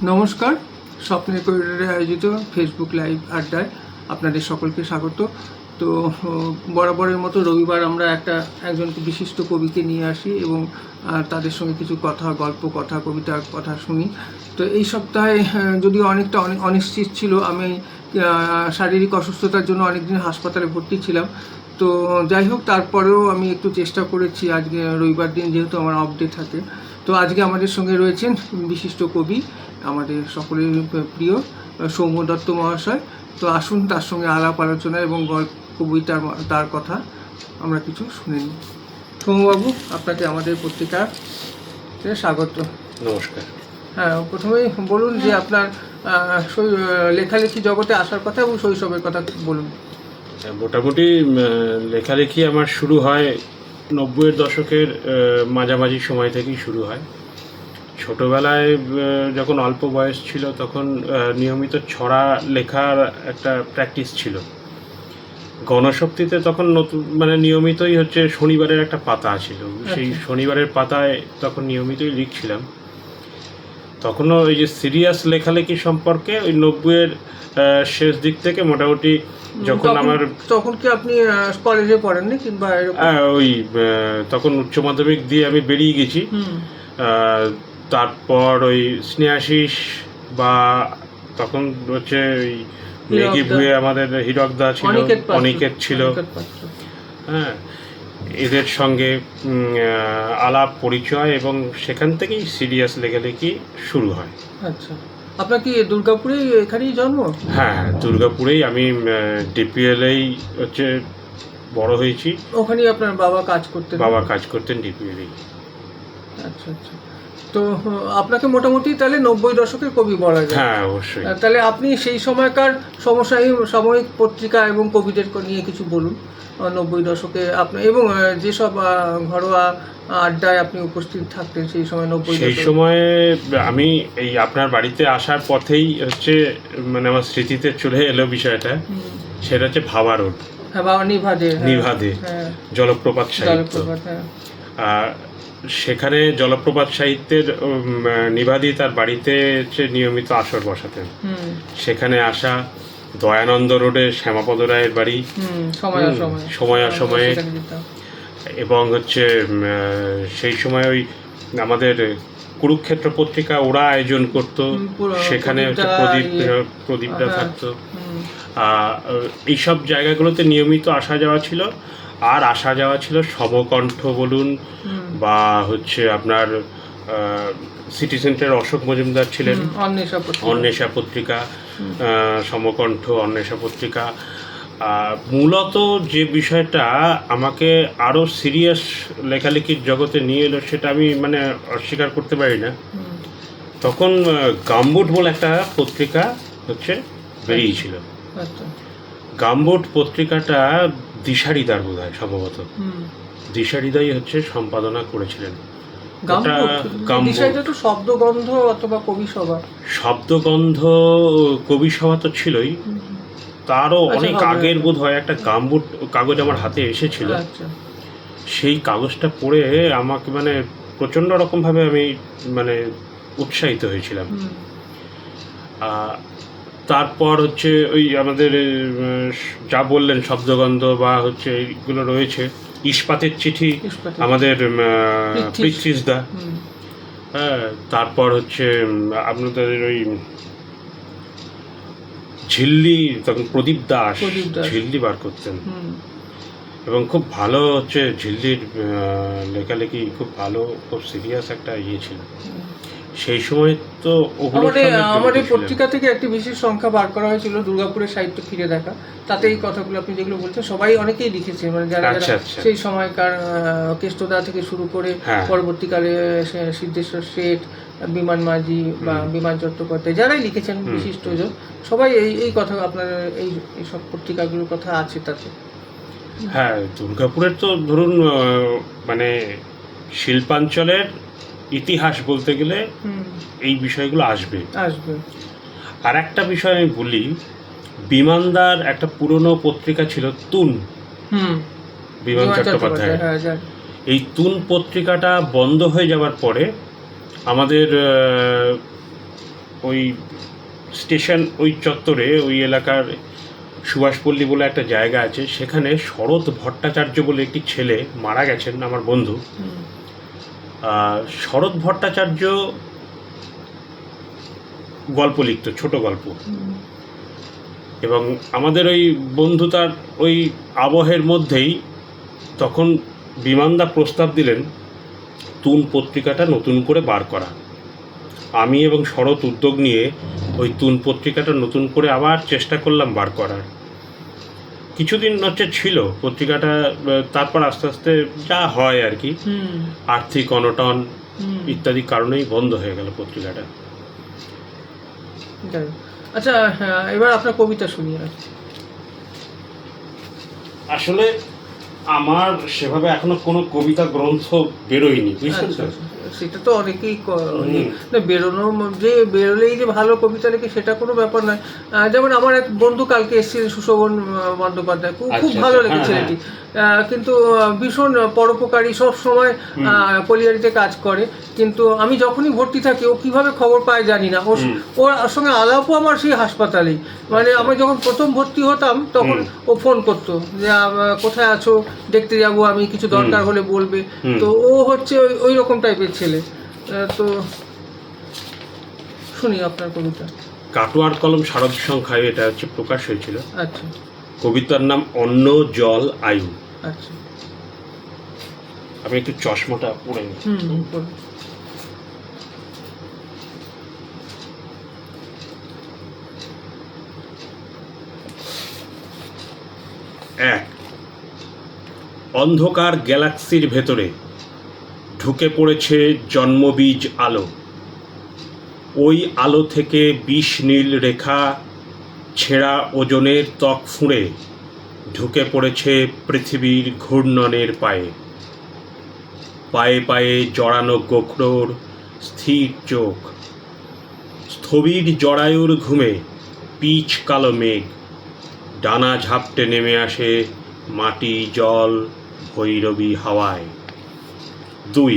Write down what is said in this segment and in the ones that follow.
নমস্কার, স্বপ্নের করিডোরে আয়োজিত ফেসবুক লাইভ আড্ডায় আপনাদের সকলকে স্বাগত। তো বরাবরের মতো রবিবার আমরা একজন বিশিষ্ট কবিকে নিয়ে আসি এবং তাদের সঙ্গে কিছু গল্প কথা কবিতার কথা শুনি। তো এই সপ্তাহে যদিও অনেকটা অনিশ্চিত ছিল, আমি শারীরিক অসুস্থতার জন্য অনেকদিন হাসপাতালে ভর্তি ছিলাম। তো যাই হোক, তারপরেও আমি একটু চেষ্টা করেছি আজকে রবিবার দিন যেহেতু আমার অফ ডে থাকে। তো আজকে আমাদের সঙ্গে রয়েছেন বিশিষ্ট কবি, আমাদের সকলের প্রিয় সৌম্য দত্ত মহাশয়। তো আসুন তার সঙ্গে আলাপ আলোচনা এবং কবিতার তার কথা আমরা কিছু শুনে নিই। সৌম্যবাবু, আপনাকে আমাদের পত্রিকাতে স্বাগত। নমস্কার। হ্যাঁ, প্রথমেই বলুন যে আপনার লেখালেখি জগতে আসার কথা এবং শৈশবের কথা বলুন। মোটামুটি লেখালেখি আমার শুরু হয় 90-এর দশকের মাঝামাঝি সময় থেকেই শুরু হয়। ছোটোবেলায় যখন অল্প বয়স ছিল তখন নিয়মিত ছড়া লেখার একটা প্র্যাকটিস ছিল। গণশক্তিতে তখন নতুন নিয়মিতই শনিবারের একটা পাতা ছিল, সেই শনিবারের পাতায় তখন নিয়মিতই লিখছিলাম। তখনও ওই যে সিরিয়াস লেখালেখি সম্পর্কে ওই 90-এর শেষ দিক থেকে মোটামুটি যখন তখন কি আপনি কলেজে পড়েননি কিংবা ওই তখন উচ্চ মাধ্যমিক দিয়ে আমি বেরিয়ে গেছি। তারপর ওই স্নেহাশিস বা তখন ওই লেগি ভুয়ে আমাদের হিরকদা ছিল, অনিকেত ছিল, হ্যাঁ, এদের সঙ্গে আলাপ পরিচয় এবং সেখান থেকেই সিরিয়াস লেখালেখি শুরু হয়। আচ্ছা, আপনার কি দুর্গাপুরেই এখানেই জন্ম? হ্যাঁ, দুর্গাপুরেই আমি ডিপিএলেই বড় হয়েছি। ওখানেই আপনার বাবা কাজ করতেন? বাবা কাজ করতেন ডিপিএলেই। আচ্ছা আচ্ছা, তো আপনাকে মোটামুটি তাহলে 90 দশকের কবি বলা যায়? হ্যাঁ, অবশ্যই। তাহলে আপনি সেই সময়কার সাময়িক পত্রিকা এবং কবিদের নিয়ে কিছু বলুন 90 দশকে আপনি, এবং যেসব ঘরোয়া আড্ডায় আপনি উপস্থিত থাকতেন সেই সময়। সেই সময়ে আমি এই আপনার বাড়িতে আসার পথেই আমার স্মৃতিতে চলে এলো বিষয়টা, সেটা হচ্ছে ভাবা রোড। হ্যাঁ, বাবা নিভাদে জলপ্রপাত সাহিত্য। সেখানে জলপ্রপাত সাহিত্যের নিভাদি তার বাড়িতে নিয়মিত আসর বসাতেন। সেখানে আসা, দয়ানন্দ রোডে শ্যামাপদ রায়ের বাড়ি সময় অসময়ে, এবং সেই সময় ওই আমাদের কুরুক্ষেত্র পত্রিকা ওরা আয়োজন করত, সেখানে প্রদীপরা থাকতো। এইসব জায়গাগুলোতে নিয়মিত আসা যাওয়া ছিল। আর আসা যাওয়া ছিল সমকণ্ঠ বলুন বা আপনার সিটি সেন্টার অশোক মজুমদার ছিলেন, অন্বেষা পত্রিকা, সমকণ্ঠ, অন্বেষা পত্রিকা। মূলত যে বিষয়টা আমাকে আরও সিরিয়াস লেখালেখির জগতে নিয়ে এলো সেটা আমি অস্বীকার করতে পারি না। তখন গামবুট বলে একটা পত্রিকা বেরিয়েছিল। গামবুট পত্রিকাটা দিশারিদার বোধ হয়, সম্ভবত দিশারিদাই সম্পাদনা করেছিলেন। শব্দগন্ধ অথবা কবিসভা, কবিসভা তো ছিলই, তারও অনেক আগের বোধ হয় একটা গামবুট কাগজ আমার হাতে এসেছিল। সেই কাগজটা পড়ে আমাকে প্রচণ্ড রকমভাবে আমি উৎসাহিত হয়েছিলাম। তারপর ওই আমাদের যা বললেন শব্দগন্ধ বা এইগুলো রয়েছে, ইস্পাতের চিঠি আমাদের পৃথ্বীশদা, হ্যাঁ, তারপর আপনাদের ওই ঝিল্লি, তখন প্রদীপ দাস ঝিল্লি বার করতেন এবং খুব ভালো ঝিল্লির লেখালেখি খুব ভালো, খুব সিরিয়াস একটা ছিল সেই সময়। তো আমাদের পত্রিকা থেকে একটি বিশেষ সংখ্যা বার করা হয়েছিল দুর্গাপুরের সাহিত্য ফিরে দেখা, তাতে এই কথাগুলো আপনি যেগুলো বলছেন সবাই অনেকেই লিখেছে, যারা সেই সময়কার কেষ্টদা থেকে শুরু করে পরবর্তীকালে সিদ্ধেশ্বর শেঠ, বিমান মাঝি বা বিমান চট্টোপাধ্যায়, যারাই লিখেছেন বিশিষ্টজন, সবাই এই কথা আপনার এইসব পত্রিকাগুলোর কথা আছে তাতে। হ্যাঁ, দুর্গাপুরের তো ধরুন শিল্পাঞ্চলের ইতিহাস বলতে গেলে এই বিষয়গুলো আসবে। আর একটা বিষয় আমি বলি, বিমানদার একটা পুরনো পত্রিকা ছিল তুন, বিমান চট্টোপাধ্যায়। এই তুন পত্রিকাটা বন্ধ হয়ে যাওয়ার পরে আমাদের ওই স্টেশন ওই চত্বরে ওই এলাকার সুভাষপল্লী বলে একটা জায়গা আছে, সেখানে শরৎ ভট্টাচার্য বলে একটি ছেলে মারা গেছেন, আমার বন্ধু। শরৎ ভট্টাচার্য গল্প লিখত, ছোট গল্প, এবং আমাদের ওই বন্ধুতার ওই আবহের মধ্যেই তখন বিমানদা প্রস্তাব দিলেন তুন পত্রিকাটা নতুন করে বার করা। আমি এবং শরৎ উদ্যোগ নিয়ে ওই তুন পত্রিকাটা নতুন করে আবার চেষ্টা করলাম বার করার। কিছুদিন ছিল পত্রিকাটা, তারপর আস্তে আস্তে যা হয় আর কি, আর্থিক অনটন ইত্যাদি কারণেই বন্ধ হয়ে গেল পত্রিকাটা। আচ্ছা, এবার আপনার কবিতা শুনি। আসলে আমার সেভাবে এখনো কোনো কবিতা গ্রন্থ বেরোয়নি, বুঝছেন তো? সেটা তো অনেকেই বেরোলেই যে ভালো কবিতা লেখে সেটা কোনো ব্যাপার নয়। যেমন আমার এক বন্ধু কালকে এসেছিলেন, সুশোভন বন্দ্যোপাধ্যায়, খুব ভালো লেগে ছেলেটি, কিন্তু ভীষণ পরোপকারী, সব সময় কলিয়ারিতে কাজ করে। কিন্তু আমি যখনই ভর্তি থাকি ও কিভাবে খবর পায় জানি না, ওর সঙ্গে আলাপও আমার সেই হাসপাতালেই, মানে আমি যখন প্রথম ভর্তি হতাম তখন ও ফোন করতো যে কোথায় আছো, দেখতে যাবো, আমি কিছু দরকার হলে বলবে। তো ও হচ্ছে ওই রকম টাইপের ছেলে। তো শুনি আপনার কবিতা। কাটোয়ার কলম শারদ সংখ্যায় এটা হচ্ছে প্রকাশ হয়েছিল। আচ্ছা। কবিতার নাম অন্ন জল আয়ু। আচ্ছা, আমি একটু চশমাটা পরে নিই। এক, অন্ধকার গ্যালাক্সির ভেতরে ঢুকে পড়েছে জন্মবীজ আলো। ওই আলো থেকে বিষ নীল রেখা ছেঁড়া ওজনের ত্বক ফুঁড়ে ঢুকে পড়েছে পৃথিবীর ঘূর্ণনের পায়ে। পায়ে পায়ে জড়ানো গোখরোর স্থির চোখ, স্থবির জরায়ুর ঘুমে পিচ কালো মেঘ, ডানা ঝাপটে নেমে আসে মাটি জল ভৈরবী হাওয়ায়। দুই,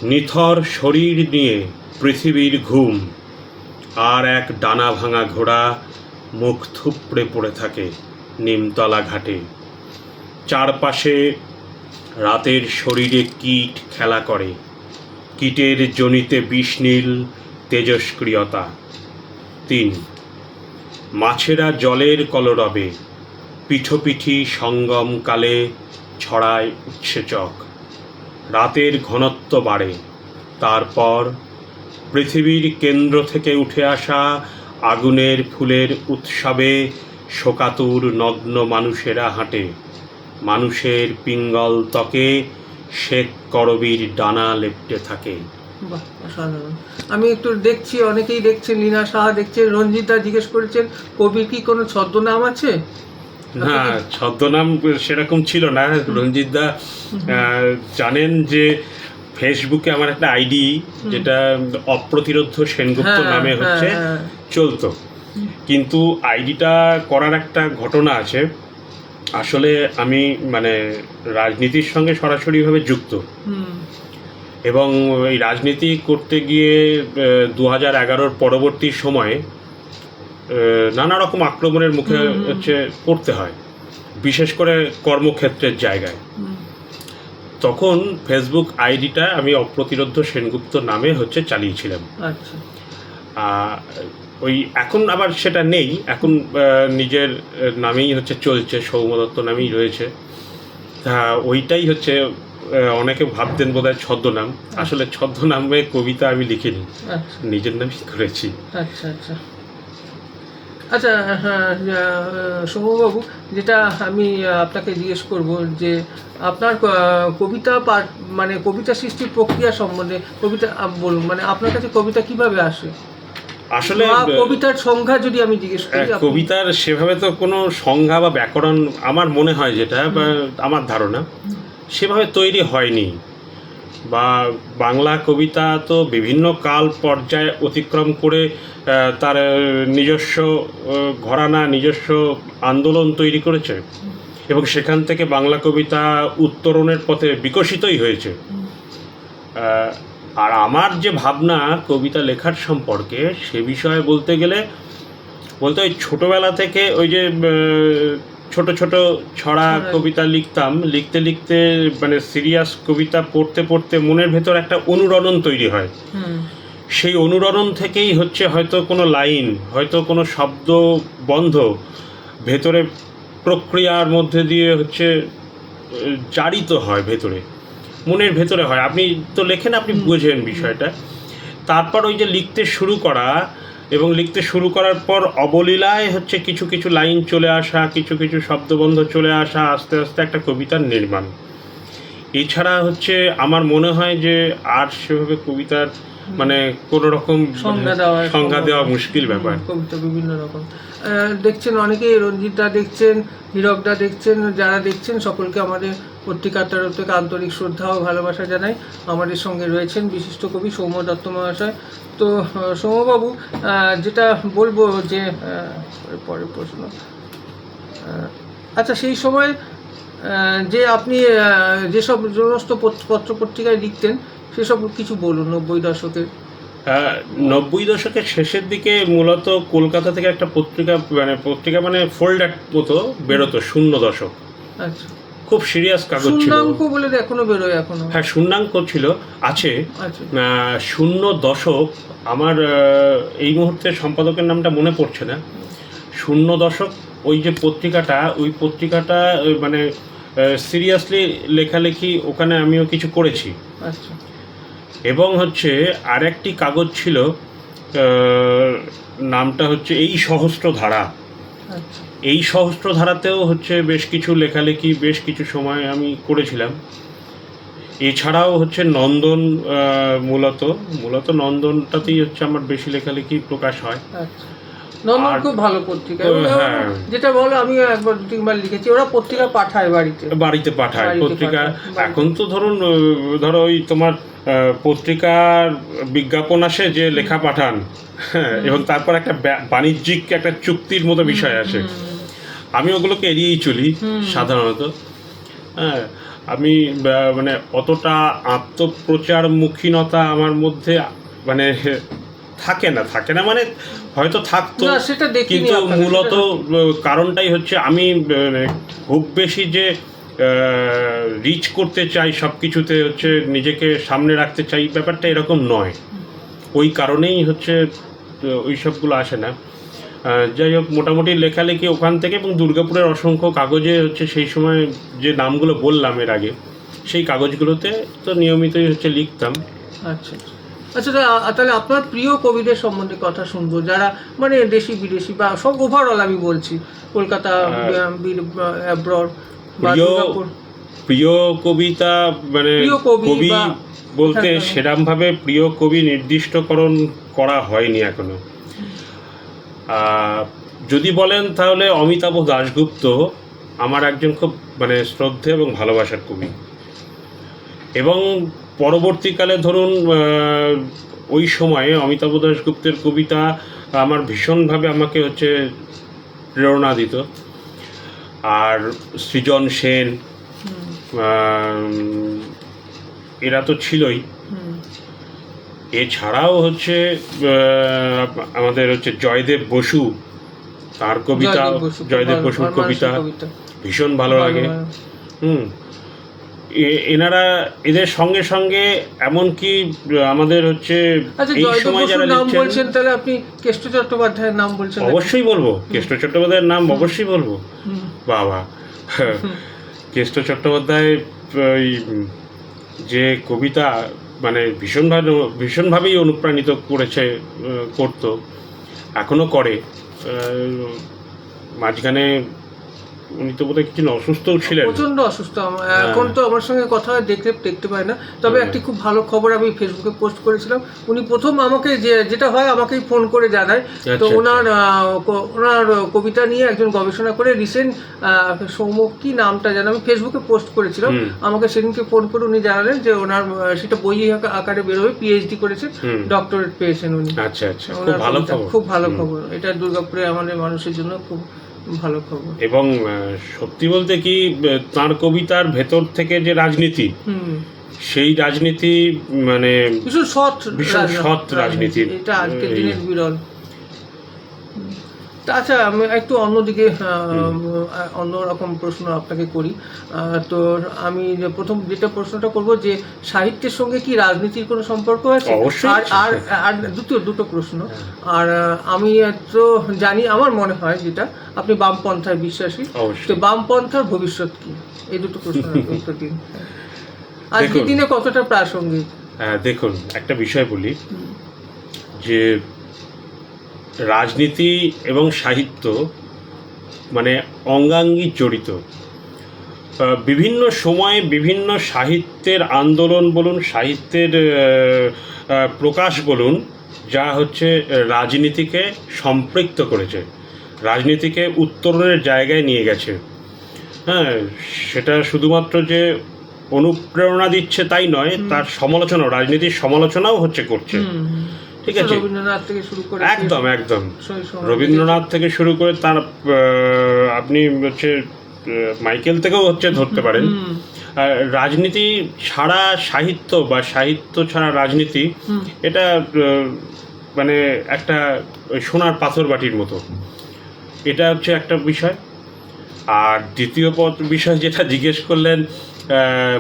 নিথর শরীর নিয়ে পৃথিবীর ঘুম, আর এক ডানা ভাঙা ঘোড়া মুখ থুপড়ে পড়ে থাকে নিমতলা ঘাটে। চারপাশে রাতের শরীরে কীট খেলা করে, কীটের জনিতে বিষ্ণীল তেজস্ক্রিয়তা। তিন, মাছেরা জলের কলরবে পিঠোপিঠি সঙ্গমকালে ছড়ায় উৎসেচক। রাতের ঘনত্ব বাড়ে, তারপর পৃথিবীর কেন্দ্র থেকে উঠে আসা আগুনের ফুলের উৎসবে শোকাতুর নগ্ন মানুষেরা হাঁটে। মানুষের পিঙ্গল ত্বকে শ্বেত করবীর ডানা লেপ্টে থাকে। বাহ, অসাধারণ। আমি একটু দেখছি, অনেকেই দেখছেন, লীনা সাহা দেখছেন, রঞ্জিত দা জিজ্ঞেস করেছেন কবির কি কোনো ছদ্মনাম আছে? না, ছদ্মনাম সেরকম ছিল না। রঞ্জিত দা জানেন যে ফেসবুকে আমার একটা আইডি, যেটা অপ্রতিরোধ্য সেনগুপ্ত নামে হচ্ছে চলতো, কিন্তু আইডিটা করার একটা ঘটনা আছে। আসলে আমি মানে রাজনীতির সঙ্গে সরাসরিভাবে যুক্ত, এবং এই রাজনীতি করতে গিয়ে 2011 পরবর্তী সময়ে নানা রকম আক্রমণের মুখে পড়তে হয়, বিশেষ করে কর্মক্ষেত্রের জায়গায়। তখন ফেসবুক আইডিটা আমি অপ্রতিরোধ্য সেনগুপ্ত নামে চালিয়েছিলাম। আচ্ছা। ওই এখন আবার সেটা নেই, এখন নিজের নামেই চলছে, সৌম্যদত্ত নামেই রয়েছে। তা ওইটাই অনেকে ভাবতেন বোধহয় ছদ্মনাম। আসলে ছদ্মনামে কবিতা আমি লিখিনি, নিজের নামই করেছি। আচ্ছা আচ্ছা আচ্ছা। সৌম্যবাবু, যেটা আমি আপনাকে জিজ্ঞেস করব যে আপনার কবিতা পাঠ, মানে কবিতা সৃষ্টির প্রক্রিয়া সম্বন্ধে কবিতা বলুন, মানে আপনার কাছে কবিতা কিভাবে আসে? আসলে কবিতার সংজ্ঞা যদি আমি জিজ্ঞেস করি। কবিতার সেভাবে তো কোনো সংজ্ঞা বা ব্যাকরণ আমার মনে হয়, যেটা বা আমার ধারণা, সেভাবে তৈরি হয়নি। বা বাংলা কবিতা তো বিভিন্ন কাল পর্যায়ে অতিক্রম করে তার নিজস্ব ঘরানা, নিজস্ব আন্দোলন তৈরি করেছে, এবং সেখান থেকে বাংলা কবিতা উত্তরণের পথে বিকশিতই হয়েছে। আর আমার যে ভাবনা কবিতা লেখার সম্পর্কে সে বিষয়ে বলতে ওই ছোটবেলা থেকে ওই যে ছোট ছোট ছড়া কবিতা লিখতে লিখতে মানে সিরিয়াস কবিতা পড়তে পড়তে মনের ভেতর একটা অনুরণন তৈরি হয়। সেই অনুরণন থেকেই হচ্ছে হয়তো কোনো লাইন, হয়তো কোনো শব্দ বন্ধ ভেতরে প্রক্রিয়ার মধ্যে দিয়ে হচ্ছে জারিত হয়, ভেতরে মনের ভেতরে হয়। আপনি তো লেখেন, আপনি বোঝেন বিষয়টা। তারপর ওই যে লিখতে শুরু করা, এবং লিখতে শুরু করার পর অবলীলায় হচ্ছে কিছু কিছু লাইন চলে আসা, কিছু কিছু শব্দবন্ধ চলে আসা, আস্তে আস্তে একটা কবিতার নির্মাণ। এছাড়া হচ্ছে আমার মনে হয় যে আর সেভাবে কবিতার মানে কোনো রকম সংজ্ঞা দেওয়া মুশকিল ব্যাপার। কবিতা বিভিন্ন রকম দেখছেন, অনেকেই রঞ্জিতদা দেখছেন, হীরকদা দেখছেন, যারা দেখছেন সকলকে আমাদের পত্রিকার তরফ থেকে আন্তরিক শ্রদ্ধা ও ভালোবাসা জানাই। আমাদের সঙ্গে রয়েছেন বিশিষ্ট কবি সৌম্য দত্ত মহাশয়। তো সৌম্যবাবু, যেটা বলবো যে পরের প্রশ্ন, আচ্ছা সেই সময় যে আপনি যেসব সমস্ত পত্র পত্রিকায় লিখতেন সেসব কিছু বলুন। 90 দশকের 90 দশকের শেষের দিকে মূলত কলকাতা থেকে একটা পত্রিকা মানে ফোল্ডার মতো বেরোতো, শূন্য দশক। আচ্ছা, খুব সিরিয়াস কাগজ ছিল। শূন্যাঙ্ক বলে এখনো বেরোয়? এখনো? হ্যাঁ, শূন্যাঙ্ক ছিল, আছে। শূন্য দশক আমার এই মুহূর্তে সম্পাদকের নামটা মনে পড়ছে না। শূন্য দশক ওই যে পত্রিকাটা, ওই পত্রিকাটা মানে সিরিয়াসলি লেখালেখি ওখানে আমিও কিছু করেছি। আচ্ছা। এবং হচ্ছে আরেকটি কাগজ ছিল, নামটা হচ্ছে এই সহস্রধারা। এই সহস্রধারাতেও হচ্ছে বেশ কিছু লেখালেখি বেশ কিছু সময় আমি করেছিলাম। এছাড়াও হচ্ছে নন্দন, মূলত নন্দনটাতেই হচ্ছে আমার বেশি লেখালেখি প্রকাশ হয়। নন্দন খুব ভালো পত্রিকা, যেটা বলো আমি একবার 2-3বার লিখেছি। ওরা পত্রিকা পাঠায়, বাড়িতে পাঠায় পত্রিকা। এখন তো ধরো ওই তোমার পত্রিকার বিজ্ঞাপন আসে যে লেখা পাঠান, এবং তারপর একটা বাণিজ্যিক একটা চুক্তির মতো বিষয় আসে। আমি ওগুলোকে এড়িয়েই চলি সাধারণত। হ্যাঁ, আমি মানে অতটা আত্মপ্রচারমুখীনতা আমার মধ্যে মানে থাকে না মানে হয়তো থাকতো, কিন্তু মূলত কারণটাই হচ্ছে আমি খুব বেশি যে রিচ করতে চাই সব কিছুতে, হচ্ছে নিজেকে সামনে রাখতে চাই, ব্যাপারটা এরকম নয়। ওই কারণেই হচ্ছে ওই সবগুলো আসে না। যাই হোক, মোটামুটি লেখালেখি ওখান থেকে, এবং দুর্গাপুরের অসংখ্য কাগজে হচ্ছে সেই সময় যে নামগুলো বললাম এর আগে, সেই কাগজগুলোতে তো নিয়মিতই হচ্ছে লিখতাম। আচ্ছা আচ্ছা, তাহলে আপনার প্রিয় কবিদের সম্বন্ধে কথা শুনবো, যারা মানে দেশি বিদেশি বা সব ওভারঅল আমি বলছি, কলকাতা, অ্যাব্রড। প্রিয় কবিতা মানে কবি বলতে সেরকমভাবে প্রিয় কবি নির্দিষ্টকরণ করা হয়নি এখনো। যদি বলেন তাহলে অমিতাভ দাশগুপ্ত আমার একজন খুব মানে শ্রদ্ধে এবং ভালোবাসার কবি। এবং পরবর্তীকালে ধরুন ওই সময়ে অমিতাভ দাশগুপ্তের কবিতা আমার ভীষণভাবে আমাকে হচ্ছে প্রেরণা দিত। আর সৃজন সেন, এরা তো ছিলই। এছাড়াও হচ্ছে আমাদের হচ্ছে জয়দেব বসু, তার কবিতা, জয়দেব বসুর কবিতা ভীষণ ভালো লাগে। এনারা, এদের সঙ্গে সঙ্গে এমনকি আমাদের হচ্ছে এই সময় যারা লিখছেন, তাহলে আপনি কেষ্ট চট্টোপাধ্যায়ের নাম বলছেন? অবশ্যই বলবো, কেষ্ট চট্টোপাধ্যায়ের নাম অবশ্যই বলবো। বাবা, কেষ্ট চট্টোপাধ্যায় ওই যে কবিতা মানে ভীষণভাবেই অনুপ্রাণিত করতো, এখনো করে। মাঝখানে উনি তো বোধহয় কিছু অসুস্থও ছিলেন, প্রচন্ড অসুস্থ। এখন তো আমার সঙ্গে কথা দেখতে পাই না, তবে একটি খুব ভালো খবর আমি ফেসবুকে পোস্ট করেছিলাম। উনি প্রথম আমাকে যেটা হয় আমাকেই ফোন করে জানায়। তো ওনার কবিতা নিয়ে একজন গবেষণা করে রিসেন্ট সৌম্য কি নামটা যেন আমি ফেসবুকে পোস্ট করেছিলাম, আমাকে সেদিনকে ফোন করে উনি জানালেন যে ওনার সেটা বই আকারে বেরোবে, পিএইচডি করেছেন, ডক্টরেট পেয়েছেন উনি। আচ্ছা আচ্ছা, খুব ভালো খবর। এটা দুর্গাপুরে আমাদের মানুষের জন্য খুব ভালো খবর। এবং সত্যি বলতে কি, তার কবিতার ভেতর থেকে যে রাজনীতি, সেই রাজনীতি মানে ভীষণ সৎ রাজনীতি, এটা আজকের দিনের বিরল। আচ্ছা, আমি একটু অন্যদিকে অন্যরকম প্রশ্ন আপনাকে করি। তো আমি প্রথম যেটা প্রশ্নটা করব যে সাহিত্যের সঙ্গে কি রাজনীতির কোনো সম্পর্ক আছে? আর আর দুটো প্রশ্ন। আর আমি তো জানি, আমার মনে হয় যেটা আপনি বামপন্থায় বিশ্বাসী, তো বামপন্থার ভবিষ্যৎ কি? এই দুটো প্রশ্ন উত্তর দিন। আজকের দিনে কতটা প্রাসঙ্গিক? দেখুন, একটা বিষয় বলি যে রাজনীতি এবং সাহিত্য মানে অঙ্গাঙ্গি জড়িত। বিভিন্ন সময়ে বিভিন্ন সাহিত্যের আন্দোলন বলুন, সাহিত্যের প্রকাশ বলুন, যা হচ্ছে রাজনীতিকে সম্পৃক্ত করেছে, রাজনীতিকে উত্তরণের জায়গায় নিয়ে গেছে। হ্যাঁ, সেটা শুধুমাত্র যে অনুপ্রেরণা দিচ্ছে তাই নয়, তার সমালোচনাও, রাজনীতির সমালোচনাও করছে। ঠিক আছে, রবীন্দ্রনাথ থেকে শুরু করে একদম রবীন্দ্রনাথ থেকে শুরু করে তার আপনি মাইকেল থেকেও ধরতে পারেন। রাজনীতি ছাড়া সাহিত্য বা সাহিত্য ছাড়া রাজনীতি, এটা মানে একটা সোনার পাথর বাটির মতো। এটা হচ্ছে একটা বিষয়। আর দ্বিতীয় বিষয় যেটা জিজ্ঞেস করলেন,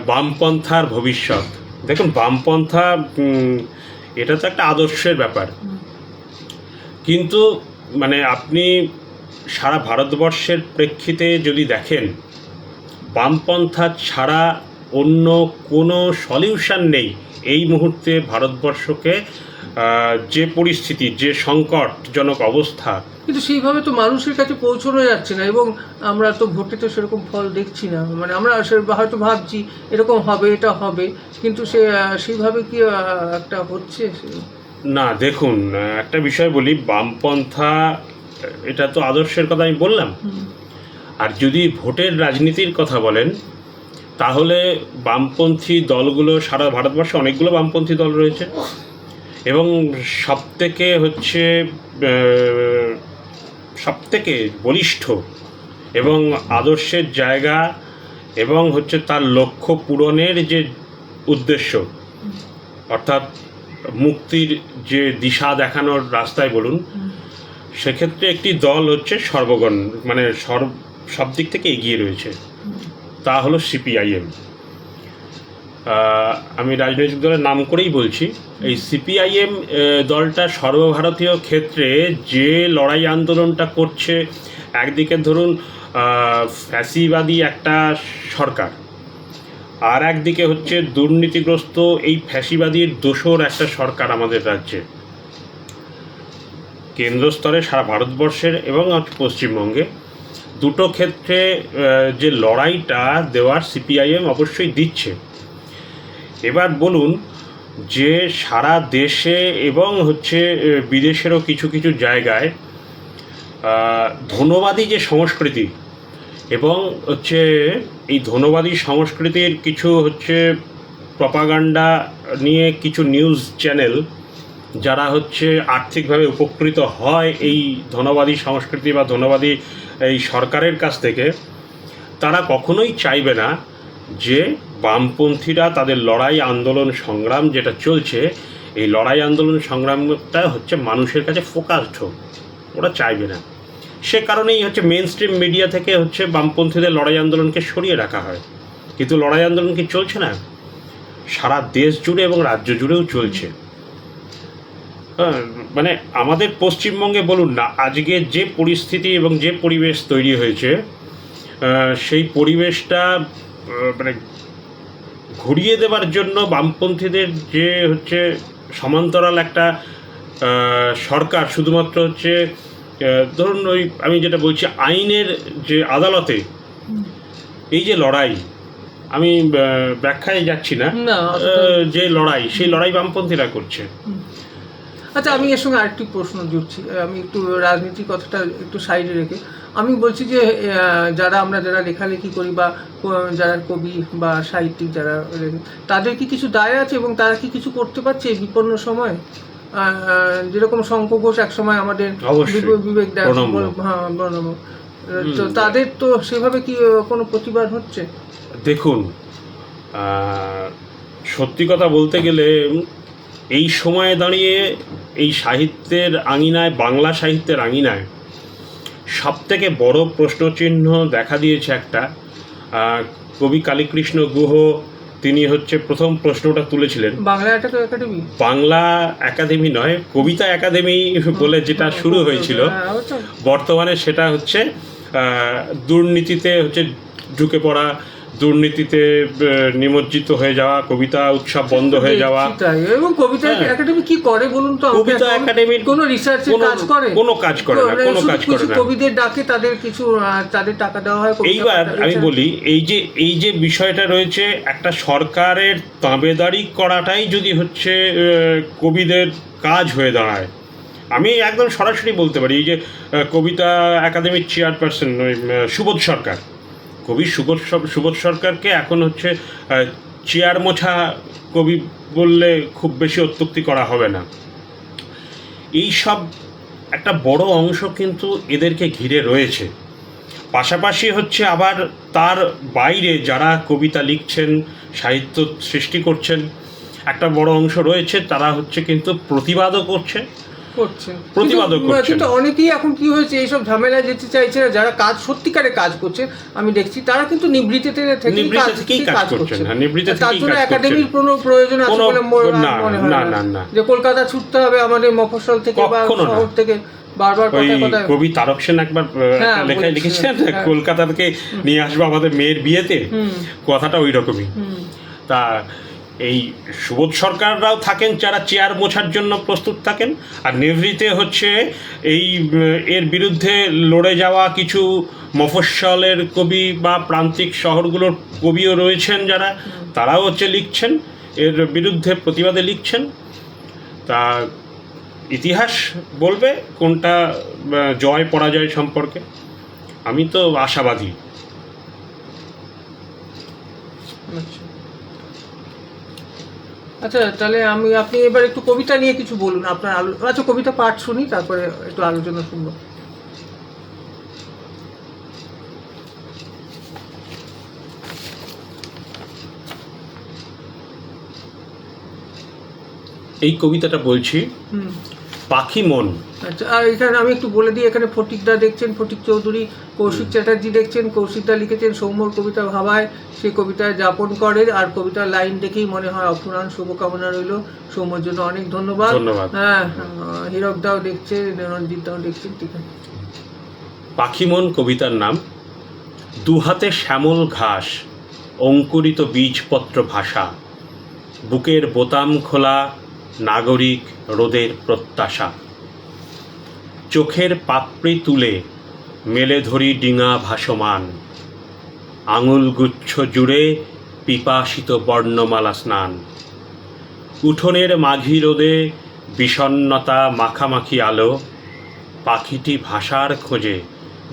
বামপন্থার ভবিষ্যৎ। দেখুন, বামপন্থা এটা তো একটা আদর্শের ব্যাপার, কিন্তু মানে আপনি সারা ভারতবর্ষের প্রেক্ষিতে যদি দেখেন, বামপন্থা ছাড়া অন্য কোনো সলিউশন নেই এই মুহূর্তে ভারতবর্ষকে যে পরিস্থিতি, যে সংকটজনক অবস্থা। কিন্তু সেইভাবে তো মানুষের কাছে পৌঁছানো যাচ্ছে না, এবং আমরা তো ভোটে তো সেরকম ফল দেখছি না। মানে আমরা হয়তো ভাবছি এরকম হবে, এটা হবে, কিন্তু সেইভাবে কি একটা হচ্ছে না। দেখুন, একটা বিষয় বলি, বামপন্থা এটা তো আদর্শের কথা আমি বললাম। আর যদি ভোটের রাজনীতির কথা বলেন, তাহলে বামপন্থী দলগুলো সারা ভারতবর্ষে অনেকগুলো বামপন্থী দল রয়েছে, এবং সবথেকে বলিষ্ঠ এবং আদর্শের জায়গা এবং তার লক্ষ্য পূরণের যে উদ্দেশ্য, অর্থাৎ মুক্তির যে দিশা দেখানোর রাস্তায় বলুন, সেক্ষেত্রে একটি দল সর্বগণ মানে সব দিক থেকে এগিয়ে রয়েছে, তা হলো সিপিআইএম। আমি রাজনৈতিক দলের নাম করেই বলছি। এই সিপিআইএম দলটা সর্বভারতীয় ক্ষেত্রে যে লড়াই আন্দোলনটা করছে, একদিকে ধরুন ফ্যাসিবাদী একটা সরকার, আর একদিকে দুর্নীতিগ্রস্ত এই ফ্যাসিবাদীর দোসর একটা সরকার আমাদের রাজ্যে, কেন্দ্র স্তরে সারা ভারতবর্ষের এবং পশ্চিমবঙ্গে দুটো ক্ষেত্রে যে লড়াইটা দেওয়ার সিপিআইএম অবশ্যই দিচ্ছে। এবার বলুন যে সারা দেশে এবং বিদেশেরও কিছু কিছু জায়গায় ধনবাদী যে সংস্কৃতি, এবং এই ধনবাদী সংস্কৃতির কিছু প্রপাগান্ডা নিয়ে কিছু নিউজ চ্যানেল, যারা আর্থিকভাবে উপকৃত হয় এই ধনবাদী সংস্কৃতি বা ধনবাদী এই সরকারের কাছ থেকে, তারা কখনোই চাইবে না যে বামপন্থীরা তাদের লড়াই আন্দোলন সংগ্রাম যেটা চলছে, এই লড়াই আন্দোলন সংগ্রামটা মানুষের কাছে ফোকাসড হোক, ওরা চাইবে না। সে কারণেই মেন স্ট্রিম মিডিয়া থেকে বামপন্থীদের লড়াই আন্দোলনকে সরিয়ে রাখা হয়। কিন্তু লড়াই আন্দোলন কি চলছে না? সারা দেশ জুড়ে এবং রাজ্য জুড়েও চলছে। মানে আমাদের পশ্চিমবঙ্গে বলুন না, আজকে যে পরিস্থিতি এবং যে পরিবেশ তৈরি হয়েছে, সেই পরিবেশটা মানে ঘুরিয়ে দেবার জন্য বামপন্থীদের যে সমান্তরাল একটা সরকার, শুধুমাত্র ধরুন আমি যেটা বলছি, আইনের যে আদালতে এই যে লড়াই, আমি ব্যাখ্যায় যাচ্ছি না, যে লড়াই, সেই লড়াই বামপন্থীরা করছে। আচ্ছা, আমি এর সঙ্গে আরেকটি প্রশ্ন জুড়ছি। আমি একটু রাজনীতির কথাটা একটু সাইডে রেখে আমি বলছি যে যারা লেখালেখি করি বা যারা কবি বা সাহিত্যিক যারা, তাদের কি কিছু দায় আছে এবং তারা কি কিছু করতে পারছে এই বিপন্ন সময়? যেরকম শঙ্খ ঘোষ একসময় আমাদের বিবেক দাস, তো তাদের তো সেভাবে কি কোনো প্রতিবাদ হচ্ছে? দেখুন, সত্যি কথা বলতে গেলে এই সময়ে দাঁড়িয়ে এই সাহিত্যের আঙিনায়, বাংলা সাহিত্যের আঙিনায় সবথেকে বড় প্রশ্নচিহ্ন দেখা দিয়েছে একটা। কবি কালীকৃষ্ণ গুহ তিনি হচ্ছে প্রথম প্রশ্নটা তুলেছিলেন। বাংলা একাডেমি নয়, কবিতা একাডেমি বলে যেটা শুরু হয়েছিল, বর্তমানে সেটা হচ্ছে দুর্নীতিতে হচ্ছে ঢুকে পড়া, দুর্নীতিতে নিমজ্জিত হয়ে যাওয়া, কবিতা উৎসব বন্ধ হয়ে যাওয়া। এবং কবিতা একাডেমি কি করে বলুন তো? কবিতা একাডেমির কোনো রিসার্চের কাজ করে? কোনো কাজ করে না, কোনো কাজ করে না। কবিদের ডাকে তাদের কিছু তাদের টাকা দেওয়া হয়। এইবার আমি বলি, এই যে বিষয়টা রয়েছে, একটা সরকারের তাবেদারি করাটাই যদি হচ্ছে কবিদের কাজ হয়ে দাঁড়ায়, আমি একদম সরাসরি বলতে পারি, এই যে কবিতা একাডেমির চেয়ারপারসন সুবোধ সরকার, কবি সুবোধ সরকারকে এখন হচ্ছে চেয়ার মোছা কবি বললে খুব বেশি অত্যুক্তি করা হবে না। এই সব একটা বড় অংশ কিন্তু এদেরকে ঘিরে রয়েছে। পাশাপাশি হচ্ছে আবার তার বাইরে যারা কবিতা লিখছেন, সাহিত্য সৃষ্টি করছেন, একটা বড় অংশ রয়েছে, তারা হচ্ছে কিন্তু প্রতিবাদও করছেন। কিন্তু অনেকেই এখন কি হয়েছে, এইসব ঝামেলায় যেতে চাইছে না। যারা কাজ সত্যিকারে কাজ করছে আমি দেখছি, তারা কিন্তু নিবৃত্তিতে থেকেই কাজ করছেন। তার জন্য একাডেমির কোনো প্রয়োজন আছে বলে মনে হয় না, যে কলকাতা ছুটতে হবে আমাদের মফস্বল থেকে বা শহর থেকে। কবি তারক সেন একবার লেখায় লিখেছেন, কলকাতা থেকে নিয়ে আসবো আমাদের মেয়ের বিয়েতে, কথাটা ওই রকমই। তা এই সুবোধ সরকাররাও থাকেন যারা চেয়ার মোছার জন্য প্রস্তুত থাকেন, আর নিভৃতে হচ্ছে এর বিরুদ্ধে লড়ে যাওয়া কিছু মফস্বলের কবি বা প্রান্তিক শহরগুলোর কবিও রয়েছেন যারা, তারাও হচ্ছে লিখছেন, এর বিরুদ্ধে প্রতিবাদে লিখছেন। তা ইতিহাস বলবে কোনটা জয় পরাজয় সম্পর্কে। আমি তো আশাবাদী। আচ্ছা, তাহলে আপনি এবার একটু কবিতা নিয়ে কিছু বলুন আপনার। আচ্ছা, কবিতা পাঠ শুনি, তারপরে একটু আলোচনা শুনবো। এই কবিতাটা বলছি, পাখি মন। আচ্ছা, আর এখানে আমি একটু বলে দিই, এখানে ফটিকদা দেখছেন, ফটিক চৌধুরী, কৌশিক চ্যাটার্জি দেখছেন, কৌশিকদা লিখেছেন সৌম্যর কবিতা ভাবায়, সে কবিতায় যাপন করে। আর কবিতার লাইন দেখেই মনে হয় অফুরান শুভকামনা রইল। সৌম্যর জন্য অনেক ধন্যবাদ। হ্যাঁ, হীরকদাও দেখছে, রঞ্জিত দাও দেখছেন। ঠিক আছে। পাখি মন কবিতার নাম। দুহাতে শ্যামল ঘাস, অঙ্কুরিত বীজপত্র ভাষা, বুকের বোতাম খোলা নাগরিক রোদের প্রত্যাশা, চোখের পাপড়ি তুলে মেলে ধরি ডিঙা ভাসমান, আঙুলগুচ্ছ জুড়ে পিপাসিত বর্ণমালা স্নান, উঠোনের মাঘি রোদে বিষণ্ণতা মাখামাখি আলো, পাখিটি ভাষার খোঁজে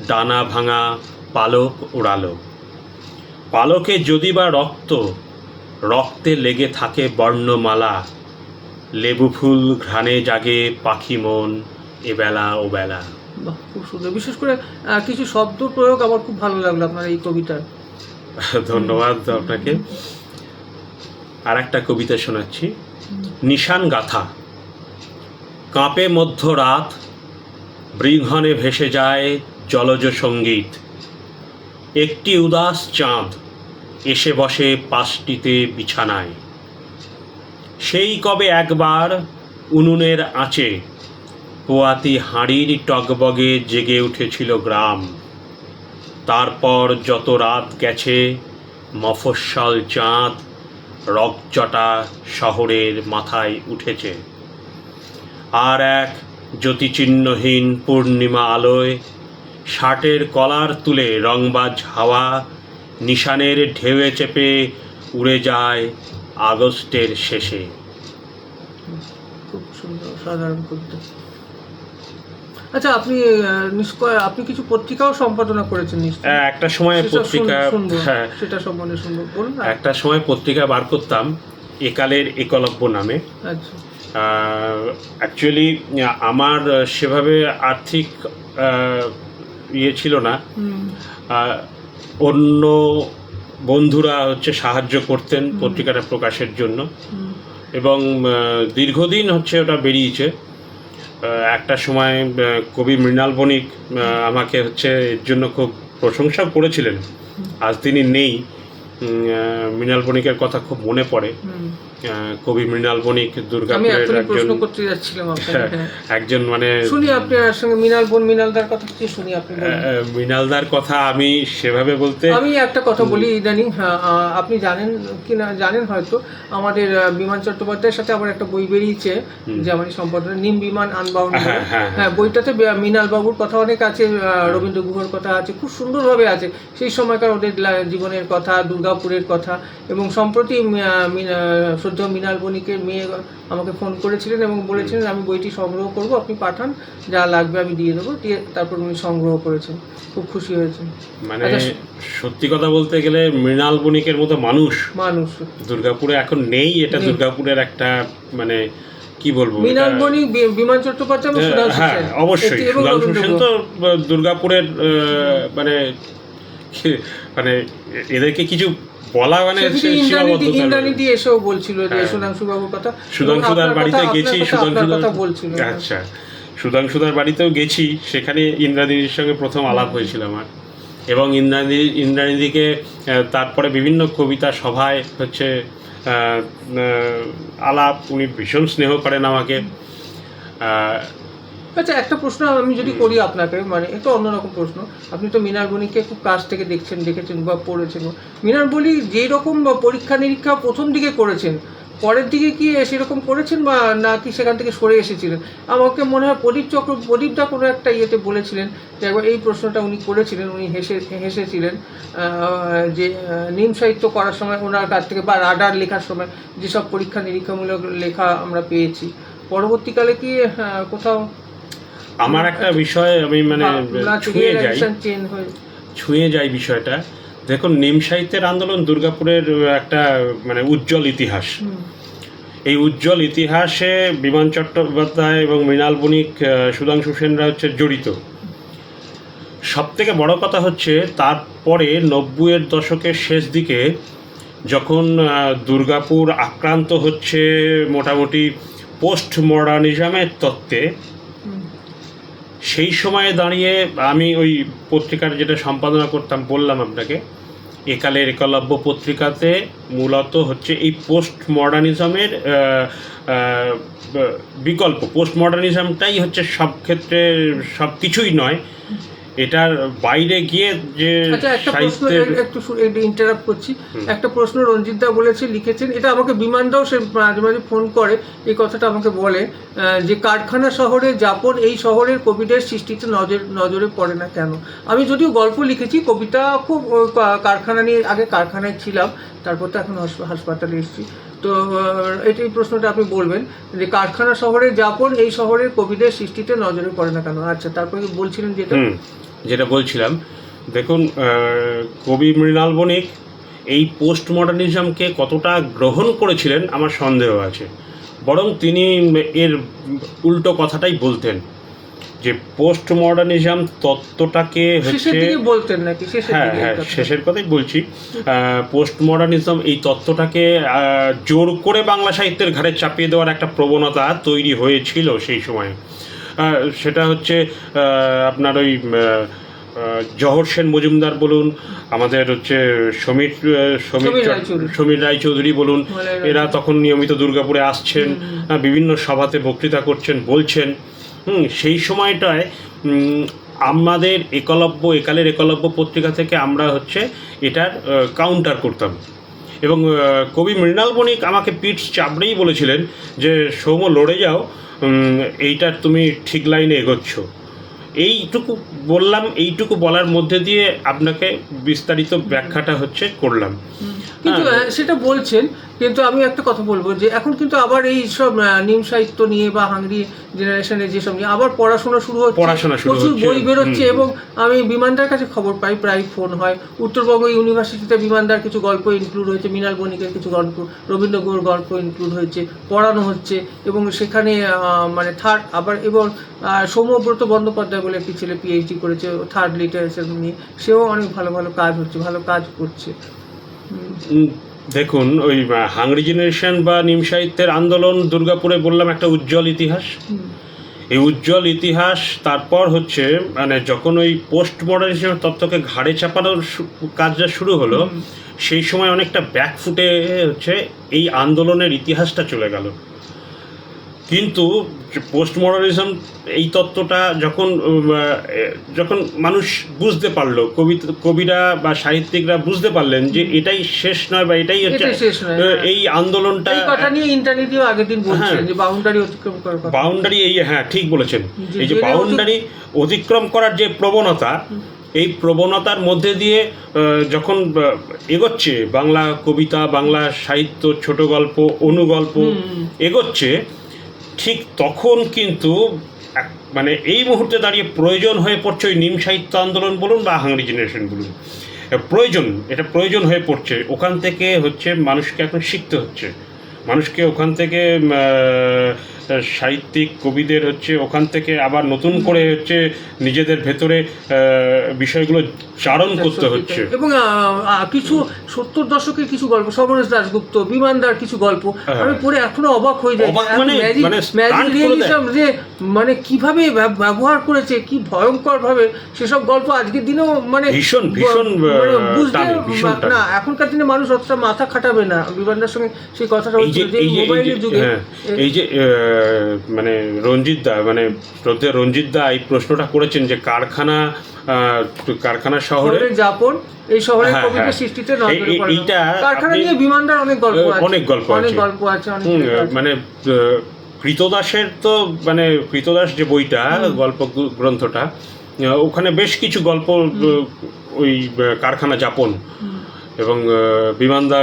ডানা ভাঙা পালক উড়ালো, পালকে যদি বা রক্তে লেগে থাকে বর্ণমালা, লেবু ফুল ঘ্রাণে জাগে পাখি মন এবেলা ও বেলা। খুব সুন্দর। বিশেষ করে কিছু শব্দ প্রয়োগ আমার খুব ভালো লাগলো আপনার এই কবিতার। ধন্যবাদ আপনাকে। আর একটা কবিতা শোনাচ্ছি, নিশান গাথা। কাঁপে মধ্যরাত, বৃঘনে ভেসে যায় জলজ সঙ্গীত, একটি উদাস চাঁদ এসে বসে পাশটিতে বিছানায়, সেই কবে একবার উনুনের আঁচে পোয়াতি হাঁড়ির টগবগে জেগে উঠেছিল গ্রাম, তারপর যত রাত গেছে মফস্বল চাঁদ রকচটা শহরের মাথায় উঠেছে, আর এক জ্যোতিচিহ্নহীন পূর্ণিমা আলোয় শার্টের কলার তুলে রংবাজ হাওয়া নিশানের ঢেউয়ে চেপে উড়ে যায় আগস্টের শেষে। খুব সুন্দর, সাধারণ কবিতা। আচ্ছা, আপনি কিছু পত্রিকাও সম্পাদনা করেছেন নিশ্চয়ই? একটা সময় পত্রিকা, সেটা সম্বন্ধে শুনবো, বলুন। একটা সময় পত্রিকা বার করতাম একালের একলব্য নামে। আচ্ছা। অ্যাকচুয়ালি আমার সেভাবে আর্থিক ছিল না, অন্য বন্ধুরা হচ্ছে সাহায্য করতেন পত্রিকাটা প্রকাশের জন্য, এবং দীর্ঘদিন হচ্ছে ওটা বেরিয়েছে। একটা সময় কবি মৃণাল বণিক আমাকে হচ্ছে এর জন্য খুব প্রশংসা করেছিলেন। আজ তিনি নেই, মৃণাল বণিকের কথা খুব মনে পড়ে। কবি মৃণাল বণিক দুর্গাপুরের একজন মানে শুনি আপনার সঙ্গে মৃণালদার কথা কি শুনি আপনি মৃণালদার কথা আমি সেভাবে বলতে আমি একটা কথা বলি ইদানিং, আপনি জানেন কি না জানেন হয়তো, আমাদের বিমান চট্টোপাধ্যায়ের সাথে আবার একটা বই বেরিয়েছে যে আমাদের সম্পাদনা নিম বিমান আনবাউন্ড। হ্যাঁ, বইটাতে মৃণাল বাবুর কথা অনেক আছে, রবীন্দ্র গুহর কথা আছে, খুব সুন্দরভাবে আছে সেই সময়কার ওদের জীবনের কথা, দুর্গাপুরের কথা। এবং সম্প্রতি শ্রদ্ধেয় মৃণাল বণিকের মেয়ে আমাকে ফোন করেছিলেন এবং বলেছিলেন আমি বইটি সংগ্রহ করব, আপনি পাঠান, যা লাগবে আমি দিয়ে দেবো। তারপর উনি সংগ্রহ করেছেন, খুব খুশি হয়েছেন। মানে সত্যি কথা বলতে গেলে মৃণাল বণিকের মতো মানুষ দুর্গাপুরে এখন নেই। এটা দুর্গাপুরের একটা মানে কি বলবো, মৃণাল বণিক, বিমান চট্টোপাধ্যায়, হ্যাঁ অবশ্যই সুধাংশু সেন তো দুর্গাপুরের মানে মানে এদেরকে কিছু বলা মানে ইন্দ্রাণীদি এসেও বলছিল যে সুধাংশু বাবুর কথা। সুধাংশুদার বাড়িতে গেছি, আচ্ছা সুধাংশুদার বাড়িতেও গেছি, সেখানে ইন্দ্রাণীদির সঙ্গে প্রথম আলাপ হয়েছিল আমার। এবং ইন্দ্রাণীদিকে তারপরে বিভিন্ন কবিতা সভায় হচ্ছে আলাপ, উনি ভীষণ স্নেহ করেন আমাকে। আচ্ছা, একটা প্রশ্ন আমি যদি করি আপনাকে, মানে একটু অন্যরকম প্রশ্ন। আপনি তো মৃণাল বণিককে খুব কাছ থেকে দেখেছেন বা পড়েছেন। মৃণাল বণিক যেই রকম পরীক্ষা নিরীক্ষা প্রথম দিকে করেছেন, পরের দিকে কি সেরকম করেছেন বা নাকি সেখান থেকে সরে এসেছিলেন? আমাকে মনে হয় প্রদীপদা কোনো একটা ইয়েতে বলেছিলেন যে একবার এই প্রশ্নটা উনি করেছিলেন, উনি হেসেছিলেন যে নিম সাহিত্য করার সময় ওনার কাছ থেকে বা রাডার লেখার সময় যেসব পরীক্ষা নিরীক্ষামূলক লেখা আমরা পেয়েছি, পরবর্তীকালে কি কোথাও আমার একটা বিষয় আমি মানে ছুঁয়ে যাই বিষয়টা। দেখুন, নিম সাহিত্যের আন্দোলন দুর্গাপুরের একটা মানে উজ্জ্বল ইতিহাস। এই উজ্জ্বল ইতিহাসে বিমান চট্টোপাধ্যায় এবং মৃণাল বণিক, সুধাংশু সেনরা হচ্ছে জড়িত। সব থেকে বড় কথা হচ্ছে তারপরে 90-এর দশকের শেষ দিকে যখন দুর্গাপুর আক্রান্ত হচ্ছে মোটামুটি পোস্ট মডার্নিজমের তত্ত্বে, সেই সময়ে দাঁড়িয়ে আমি ওই পত্রিকার যেটা সম্পাদনা করতাম বললাম আপনাকে, একালের একলব্য পত্রিকাতে মূলত হচ্ছে এই পোস্ট মডার্নিজমের বিকল্প, পোস্ট মডার্নিজমটাই হচ্ছে সব ক্ষেত্রে সব কিছুই নয়, এটার বাইরে গিয়ে যে একটু ইন্টারাপ্ট করছি, একটা প্রশ্ন রঞ্জিত দা লিখেছেন, এটা আমাকে বিমানদাও সে মাঝে মাঝে ফোন করে এই কথাটা আমাকে বলে যে কারখানা শহরে যাপন এই শহরের কোভিডের সৃষ্টিতে নজরে পড়ে না কেন? আমি যদিও গল্প লিখেছি, কবিতা খুব কারখানা নিয়ে, আগে কারখানায় ছিলাম, তারপর তো এখন হাসপাতালে এসেছি। তো এই প্রশ্নটা আপনি বলবেন যে কারখানা শহরে যাপন এই শহরের কোভিডের সৃষ্টিতে নজরে পড়ে না কেন? আচ্ছা, তারপরে বলছিলেন যেটা বলছিলাম, দেখুন, কবি মৃণাল বণিক এই পোস্ট মডার্নিজমকে কতটা গ্রহণ করেছিলেন আমার সন্দেহ আছে। বরং তিনি এর উল্টো কথাটাই বলতেন যে পোস্ট মডার্নিজম তত্ত্বটাকে হচ্ছে বলতেন নাকি? হ্যাঁ, শেষের কথাই বলছি। পোস্ট মডার্নিজম এই তত্ত্বটাকে জোর করে বাংলা সাহিত্যের ঘাড়ে চাপিয়ে দেওয়ার একটা প্রবণতা তৈরি হয়েছিল সেই সময়। সেটা হচ্ছে আপনার ওই জহর সেন মজুমদার বলুন, আমাদের হচ্ছে সমীর রায়চৌধুরী বলুন, এরা তখন নিয়মিত দুর্গাপুরে আসছেন, বিভিন্ন সভাতে বক্তৃতা করছেন, বলছেন। সেই সময়টায় আমাদের একালের একলব্য পত্রিকা থেকে আমরা হচ্ছে এটার কাউন্টার করতাম। এবং কবি মৃণাল বণিক আমাকে পিঠ চাপড়েই বলেছিলেন যে সৌম্য, লড়ে যাও, এইটার তুমি ঠিক লাইনে এগোচ্ছ। এইটুকু বললাম, এইটুকু বলার মধ্যে দিয়ে আপনাকে বিস্তারিত ব্যাখ্যাটা হচ্ছে করলাম। কিন্তু সেটা বলছেন, কিন্তু আমি একটা কথা বলবো যে এখন কিন্তু আবার এই সব নিম সাহিত্য নিয়ে বা হাংরি জেনারেশনের যেসব নিয়ে আবার পড়াশোনা শুরু হচ্ছে, প্রচুর বই বেরোচ্ছে। এবং আমি বিমানদার কাছে খবর পাই, প্রায় ফোন হয়, উত্তরবঙ্গ ইউনিভার্সিটিতে বিমানদার কিছু গল্প ইনক্লুড হয়েছে, মৃণাল বণিকের কিছু গল্প, রবীন্দ্র গুহর গল্প ইনক্লুড হয়েছে, পড়ানো হচ্ছে। এবং সেখানে মানে থার্ড আবার, এবং সৌম্যব্রত বন্দ্যোপাধ্যায় বলে একটি ছেলে পিএইচডি করেছে থার্ড লিটারেচার নিয়ে, সেও অনেক ভালো ভালো কাজ হচ্ছে, ভালো কাজ করছে। দেখুন, ওই হাংরি জেনারেশন বা নিম সাহিত্যের আন্দোলন দুর্গাপুরে বললাম একটা উজ্জ্বল ইতিহাস। এই উজ্জ্বল ইতিহাস তারপর হচ্ছে মানে যখন ওই পোস্ট মডার্নিজম তত্ত্বকে ঘাড়ে চাপানোর কাজটা শুরু হলো, সেই সময় অনেকটা ব্যাকফুটে হচ্ছে এই আন্দোলনের ইতিহাসটা চলে গেল। কিন্তু পোস্ট মডার্নিজম এই তত্ত্বটা যখন মানুষ বুঝতে পারলো, কবিরা বা সাহিত্যিকরা বুঝতে পারলেন যে এটাই শেষ নয় বা এটাই হচ্ছে এই আন্দোলনটা। এই কথা নিয়ে ইন্টারনেটেও আগের দিন বলছিলেন যে বাউন্ডারি অতিক্রম করার কথা। বাউন্ডারি, এই হ্যাঁ ঠিক বলেছেন, এই যে বাউন্ডারি অতিক্রম করার যে প্রবণতা, এই প্রবণতার মধ্যে দিয়ে যখন এগোচ্ছে বাংলা কবিতা, বাংলা সাহিত্য, ছোট গল্প, অনুগল্প এগোচ্ছে, ঠিক তখন কিন্তু মানে এই মুহূর্তে দাঁড়িয়ে প্রয়োজন হয়ে পড়ছে ওই নিম সাহিত্য আন্দোলন বলুন বা হাংরি জেনারেশন বলুন, এটা প্রয়োজন হয়ে পড়ছে। ওখান থেকে হচ্ছে মানুষকে এখন শিখতে হচ্ছে, মানুষকে ওখান থেকে সাহিত্যিক কবিদের হচ্ছে ওখান থেকে আবার নতুন করে হচ্ছে নিজেদের ভেতরে বিষয়গুলো চারণ করতে হচ্ছে। এবং কিছু 70 দশকের কিছু গল্প, সমরেশ দাশগুপ্ত, বিমানদার কিছু গল্প আমি পড়ে এখনো অবাক হয়ে যাই। ম্যাজিক রিয়েলিজম যে মানে কিভাবে ব্যবহার করেছে, কি ভয়ঙ্কর ভাবে সেসব গল্প আজকের দিনেও মানে ভীষণ বুঝতে না। এখনকার দিনে মানুষ অতটা মাথা খাটাবে না। বিমানদার সঙ্গে সেই কথাটা হচ্ছে যে মোবাইলের যুগে এই যে মানে রঞ্জিত দা এই প্রশ্নটা করেছেন যে কারখানা শহরে যাপন, এই শহরের কবিতা সৃষ্টিতে এইটা কারখানা নিয়ে বিমানদার অনেক গল্প আছে। মানে কৃতদাসের তো মানে কৃতদাস যে বইটা গল্প গ্রন্থটা, ওখানে বেশ কিছু গল্প ওই কারখানা যাপন এবং বিমানদা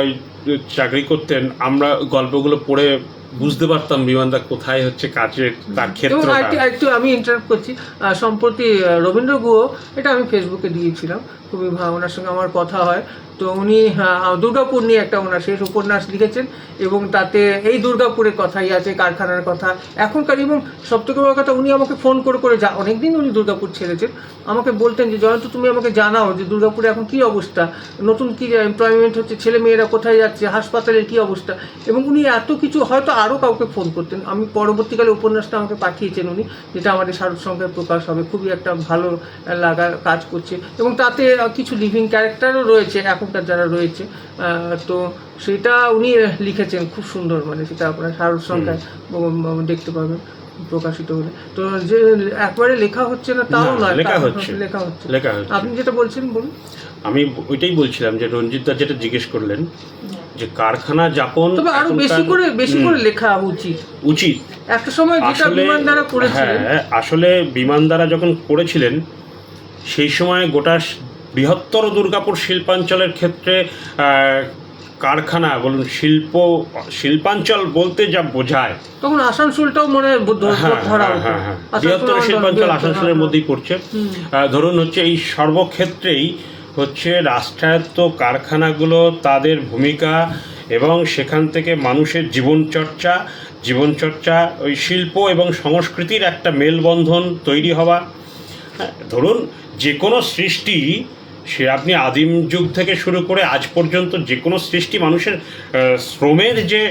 চাকরি করতেন। আমরা গল্পগুলো পড়ে বুঝতে পারতাম বিমানদা কোথায় হচ্ছে কাজের তার ক্ষেত্র। একটু আমি ইন্টারাপ্ট করছি, সম্প্রতি রবীন্দ্র গুহ, এটা আমি ফেসবুকে দিয়েছিলাম, খুবই ওনার সঙ্গে আমার কথা হয়। তো উনি দুর্গাপুর নিয়ে একটা ওনার শেষ উপন্যাস লিখেছেন এবং তাতে এই দুর্গাপুরের কথাই আছে, কারখানার কথা এখনকার। এবং সবথেকে বড় কথা, উনি আমাকে ফোন করে অনেকদিন উনি দুর্গাপুর ছেড়েছেন, আমাকে বলতেন যে জয়ন্ত তুমি আমাকে জানাও যে দুর্গাপুরে এখন কী অবস্থা, নতুন কী এমপ্লয়মেন্ট হচ্ছে, ছেলে মেয়েরা কোথায় যাচ্ছে, হাসপাতালের কী অবস্থা। এবং উনি এত কিছু, হয়তো আরও কাউকে ফোন করতেন। আমি পরবর্তীকালে উপন্যাসটা আমাকে পাঠিয়েছেন উনি, যেটা আমাদের শারদ সংখ্যায় প্রকাশ হবে, খুবই একটা ভালো লাগার কাজ করছে। এবং তাতে কিছু লিভিং ক্যারেক্টারও রয়েছে এখনকার যারা রয়েছে, তো সেটা উনি লিখেছেন খুব সুন্দর, মানে সেটা আপনার শারদ সংখ্যায় দেখতে পাবেন প্রকাশিত হলে। তো যে একবারে লেখা হচ্ছে না তাও নয়, লেখা হচ্ছে। আপনি যেটা বলছেন বলুন। আমি ওইটাই বলছিলাম যে রঞ্জিত দা যেটা জিজ্ঞেস করলেন যে কারখানা যাপন, তবে আরো বেশি করে লেখা উচিত একটা সময়, যেটা বিমানদারা করেছিলেন। আসলে বিমানদারা যখন করেছিলেন সেই সময় গোটা বৃহত্তর দুর্গাপুর শিল্পাঞ্চলের ক্ষেত্রে কারখানা বলুন, শিল্পাঞ্চল বলতে যা বোঝায়, তখন আসানসোলটাও মনে হয় বৃহত্তর শিল্পাঞ্চল আসানসোলের মধ্যেই পড়ছে। ধরুন হচ্ছে এই সর্বক্ষেত্রেই হচ্ছে রাষ্ট্রায়ত্ত কারখানাগুলো তাদের ভূমিকা এবং সেখান থেকে মানুষের জীবনচর্চা ওই শিল্প এবং সংস্কৃতির একটা মেলবন্ধন তৈরি হওয়া। ধরুন যে কোনো সৃষ্টি, সে আপনি আদিম যুগ থেকে শুরু করে আজ পর্যন্ত যে কোনো সৃষ্টি মানুষের শ্রমের যে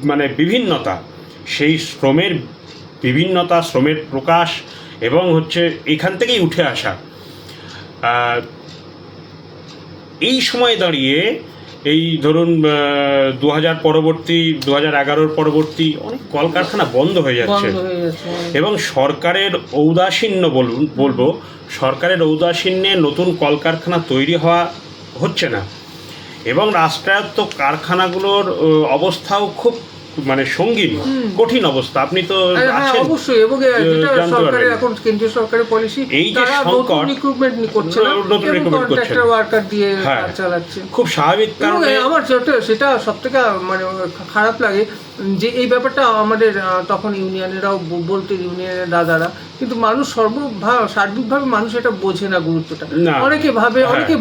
মানে বিভিন্নতা, সেই শ্রমের প্রকাশ এবং হচ্ছে এখান থেকেই উঠে আসা। এই সময় দাঁড়িয়ে এই ধরুন 2011 পরবর্তী অনেক কলকারখানা বন্ধ হয়ে যাচ্ছে এবং সরকারের ঔদাসীন্যে নতুন কলকারখানা তৈরি হচ্ছে না এবং রাষ্ট্রায়ত্ত কারখানাগুলোর অবস্থাও খুব মানে সঙ্গীন, কঠিন অবস্থা। আপনি তো আছেন অবশ্যই, এবং সরকারের এখন কেন্দ্রীয় সরকারের পলিসি, এই যে সংকট, রিক্রুটমেন্ট করছে না, কন্ট্রাক্টর ওয়ার্কার দিয়ে চালাচ্ছে, খুব স্বাভাবিক। কারণ আমার সেটা সবথেকে মানে খারাপ লাগে যে এই ব্যাপারটা আমাদের তখন ইউনিয়নেরাও বলতেন, ইউনিয়নের দাদারা, কিন্তু মানুষ সার্বিকভাবে মানুষ এটা বোঝে না গুরুত্বটা। অনেকে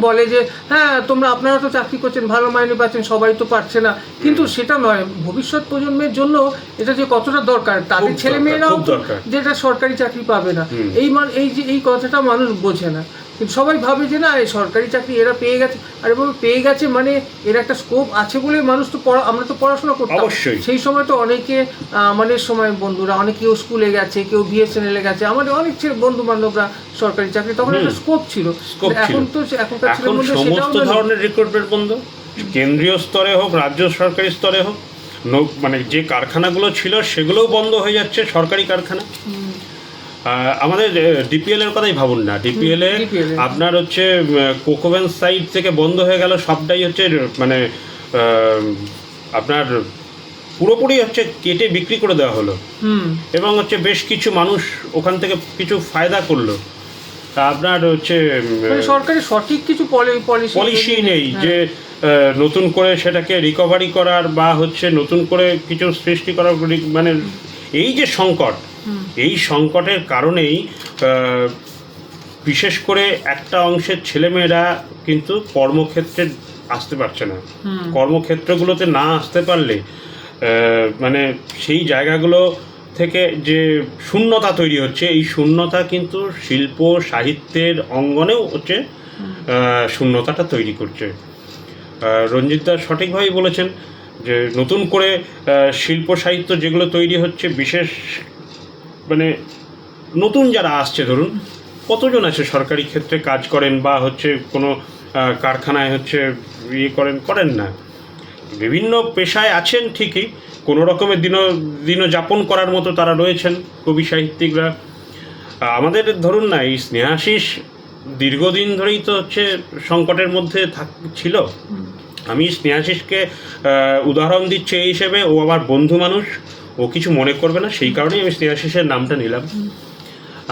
বলে যে হ্যাঁ আপনারা তো চাকরি করছেন, ভালো মাইনে পাচ্ছেন, সবাই তো পাচ্ছে না, কিন্তু সেটা নয়। ভবিষ্যৎ প্রজন্মের জন্য এটা যে কতটা দরকার, তাদের ছেলে মেয়েরাও যেটা সরকারি চাকরি পাবে না, এই কথাটা মানুষ বোঝে না। কিন্তু সবাই ভাবে যে না এই সরকারি চাকরি এরা পেয়ে গেছে, আর এভাবে পেয়ে গেছে মানে এর একটা স্কোপ আছে বলে মানুষ তো আমরা তো পড়াশোনা করতাম অবশ্যই। সেই সময় তো অনেকে আমাদের সময় বন্ধুরা কেউ স্কুলে গেছে, কেউ বিএসএনএল গেছে, আমাদের অনেক বন্ধু বান্ধবরা সরকারি চাকরি, তখন একটা স্কোপ ছিল। এখন তো এখনকার ছেলের মধ্যে সমস্ত ধরনের রিক্রুটমেন্ট বন্ধ, কেন্দ্রীয় স্তরে হোক, রাজ্য সরকারি স্তরে হোক, মানে যে কারখানাগুলো ছিল সেগুলোও বন্ধ হয়ে যাচ্ছে, সরকারি কারখানা। আমাদের ডিপিএল এর কথাই ভাবুন না, ডিপিএল এ আপনার হচ্ছে কোকোভেন্স সাইড থেকে বন্ধ হয়ে গেল, সবটাই হচ্ছে মানে আপনার পুরোপুরি হচ্ছে কেটে বিক্রি করে দেওয়া হলো, এবং হচ্ছে বেশ কিছু মানুষ ওখান থেকে কিছু ফায়দা করলো। আপনার হচ্ছে সরকারি সঠিক কিছু পলিসি নেই যে নতুন করে সেটাকে রিকভারি করার বা হচ্ছে নতুন করে কিছু সৃষ্টি করার, মানে এই যে সংকট, এই সংকটের কারণেই বিশেষ করে একটা অংশের ছেলেমেয়েরা কিন্তু কর্মক্ষেত্রে আসতে পারছে না। কর্মক্ষেত্রগুলোতে না আসতে পারলে মানে সেই জায়গাগুলো থেকে যে শূন্যতা তৈরি হচ্ছে, এই শূন্যতা কিন্তু শিল্প সাহিত্যের অঙ্গনেও হচ্ছে শূন্যতাটা তৈরি করছে। রঞ্জিত দা সঠিকভাবেই বলেছেন যে নতুন করে শিল্প সাহিত্য যেগুলো তৈরি হচ্ছে, বিশেষ মানে নতুন যারা আসছে, ধরুন কতজন আছে সরকারি ক্ষেত্রে কাজ করেন বা হচ্ছে কোনো কারখানায় হচ্ছে করেন না, বিভিন্ন পেশায় আছেন ঠিকই, কোনো রকমের দিনযাপন করার মতো তারা রয়েছেন কবি সাহিত্যিকরা। আমাদের ধরুন না, এই স্নেহাশিস দীর্ঘদিন ধরেই তো হচ্ছে সংকটের মধ্যে ছিল। আমি স্নেহাশিসকে উদাহরণ দিচ্ছি এই হিসেবে, ও আমার বন্ধু মানুষ, ও কিছু মনে করবে না, সেই কারণেই আমি স্নেহাশিসের নামটা নিলাম।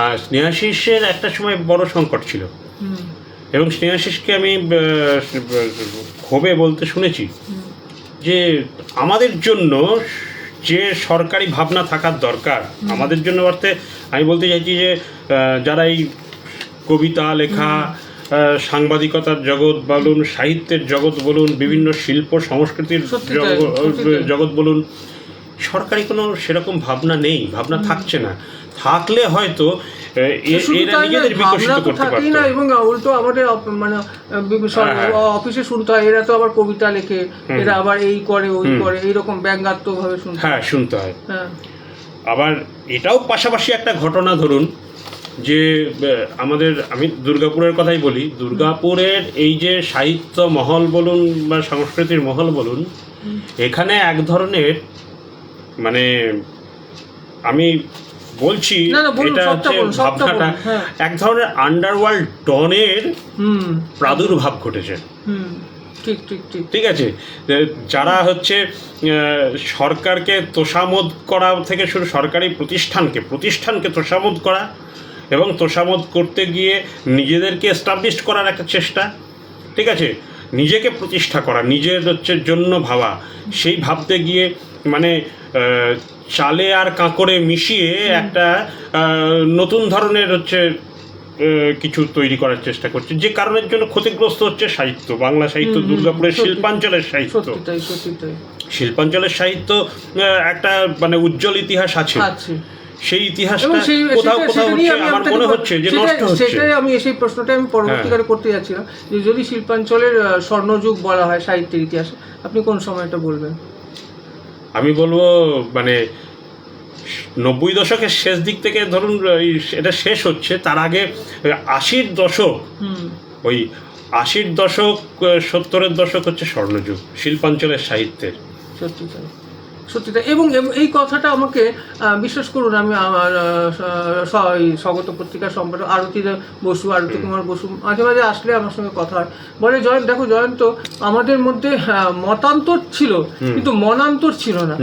আর স্নেহাশিসের একটা সময় বড় সংকট ছিল, এবং স্নেহাশিসকে আমি ক্ষোভে বলতে শুনেছি যে আমাদের জন্য যে সরকারি ভাবনা থাকার দরকার, আমাদের জন্য অর্থে আমি বলতে চাইছি যে যারা এই কবিতা লেখা, সাংবাদিকতার জগৎ বলুন, সাহিত্যের জগৎ বলুন, বিভিন্ন শিল্প সংস্কৃতির জগৎ বলুন, সরকারি কোনো সেরকম ভাবনা নেই, ভাবনা থাকছে না। থাকলে হয়তো এরা নিজেদের বিকশিত করতে পারতো না, এবং উল্টো আমাদের মানে অফিসে শুনতে হয় এরা তো আবার কবিতা লেখে, এরা আবার এই করে ওই করে, এইরকম ব্যঙ্গাত্মক ভাবে শুনতে হয়। আবার এটাও পাশাপাশি একটা ঘটনা, ধরুন যে আমি দুর্গাপুরের কথাই বলি, দুর্গাপুরের এই যে সাহিত্য মহল বলুন বা সংস্কৃতির মহল বলুন, এখানে এক ধরনের মানে আমি বলছি এটা হচ্ছে ভাবনাটা, এক ধরনের আন্ডারওয়ার্ল্ড ডনের প্রাদুর্ভাব ঘটেছে। ঠিক আছে, যারা হচ্ছে সরকারকে তোষামোদ করা থেকে শুরু, সরকারি প্রতিষ্ঠানকে তোষামোদ করা, এবং তোষামোদ করতে গিয়ে নিজেদেরকে এস্টাবলিশ করার একটা চেষ্টা, ঠিক আছে, নিজেকে প্রতিষ্ঠা করা, নিজের হচ্ছে জন্য ভাবা, সেই ভাবতে গিয়ে মানে চালে আর কাঁকড়ে মিশিয়ে একটা নতুন ধরনের হচ্ছে কিছু তৈরি করার চেষ্টা করছে, যে কারণের জন্য ক্ষতিগ্রস্ত হচ্ছে সাহিত্য, বাংলা সাহিত্য, দুর্গাপুরের শিল্পাঞ্চলের সাহিত্য। শিল্পাঞ্চলের সাহিত্য একটা মানে উজ্জ্বল ইতিহাস আছে, সেই ইতিহাসটা কোথাও কোথাও হচ্ছে আমার মনে হচ্ছে যে নষ্ট হচ্ছে। সেটাই আমি সেই প্রশ্নটা আমি পরবর্তীকালে করতে যাচ্ছিলাম, যে যদি শিল্পাঞ্চলের স্বর্ণযুগ বলা হয় সাহিত্যের ইতিহাসে, আপনি কোন সময়টা বলবেন? আমি বলবো মানে 90 দশকের শেষ দিক থেকে ধরুন এটা শেষ হচ্ছে, তার আগে 80-র দশক, ওই 80-র দশক 70-এর দশক হচ্ছে স্বর্ণযুগ শিল্পাঞ্চলের সাহিত্যের। সত্যি তাই, এবং এই কথাটা আমাকে বিশ্বাস করুন, আমি আমার স্বগত পত্রিকার সম্পাদক আরতি কুমার বসু মাঝে মাঝে আসলে আমার সঙ্গে কথা হয়, বলে জয়ন্ত আমাদের মধ্যে মতান্তর ছিল কিন্তু মনান্তর ছিল না।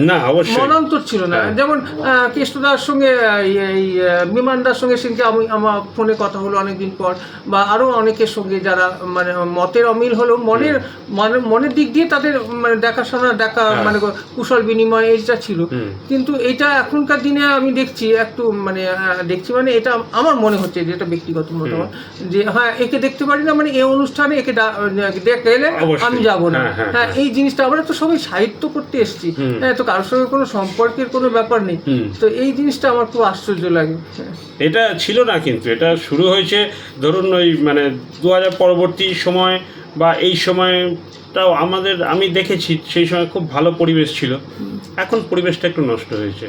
মনান্তর ছিল না, যেমন কৃষ্ণদার সঙ্গে এই বিমানদার সঙ্গে সেদিনকে আমার ফোনে কথা হলো অনেকদিন পর, বা আরও অনেকের সঙ্গে যারা মানে মতের অমিল হলো, মনের দিক দিয়ে তাদের মানে দেখাশোনা মানে কুশল বিনিময় বিনিময় এটা ছিল। কিন্তু এটা এখনকার দিনে আমি দেখছি একটু মানে এটা আমার মনে হচ্ছে, যেটা ব্যক্তিগত মতামত, যে হ্যাঁ একে দেখতে পারি না, মানে এই অনুষ্ঠানে একে দেখতে এলে আমি যাবো না। হ্যাঁ, এই জিনিসটা আমরা তো সবাই সাহিত্য করতে এসেছি, হ্যাঁ, তো কারোর সঙ্গে কোনো সম্পর্কের কোনো ব্যাপার নেই। তো এই জিনিসটা আমার খুব আশ্চর্য লাগে। এটা ছিল না, কিন্তু এটা শুরু হয়েছে ধরুন ওই মানে 2000 পরবর্তী সময় বা এই সময়টাও আমি দেখেছি সেই সময় খুব ভালো পরিবেশ ছিল। এখন পরিবেশটা একটু নষ্ট হয়েছে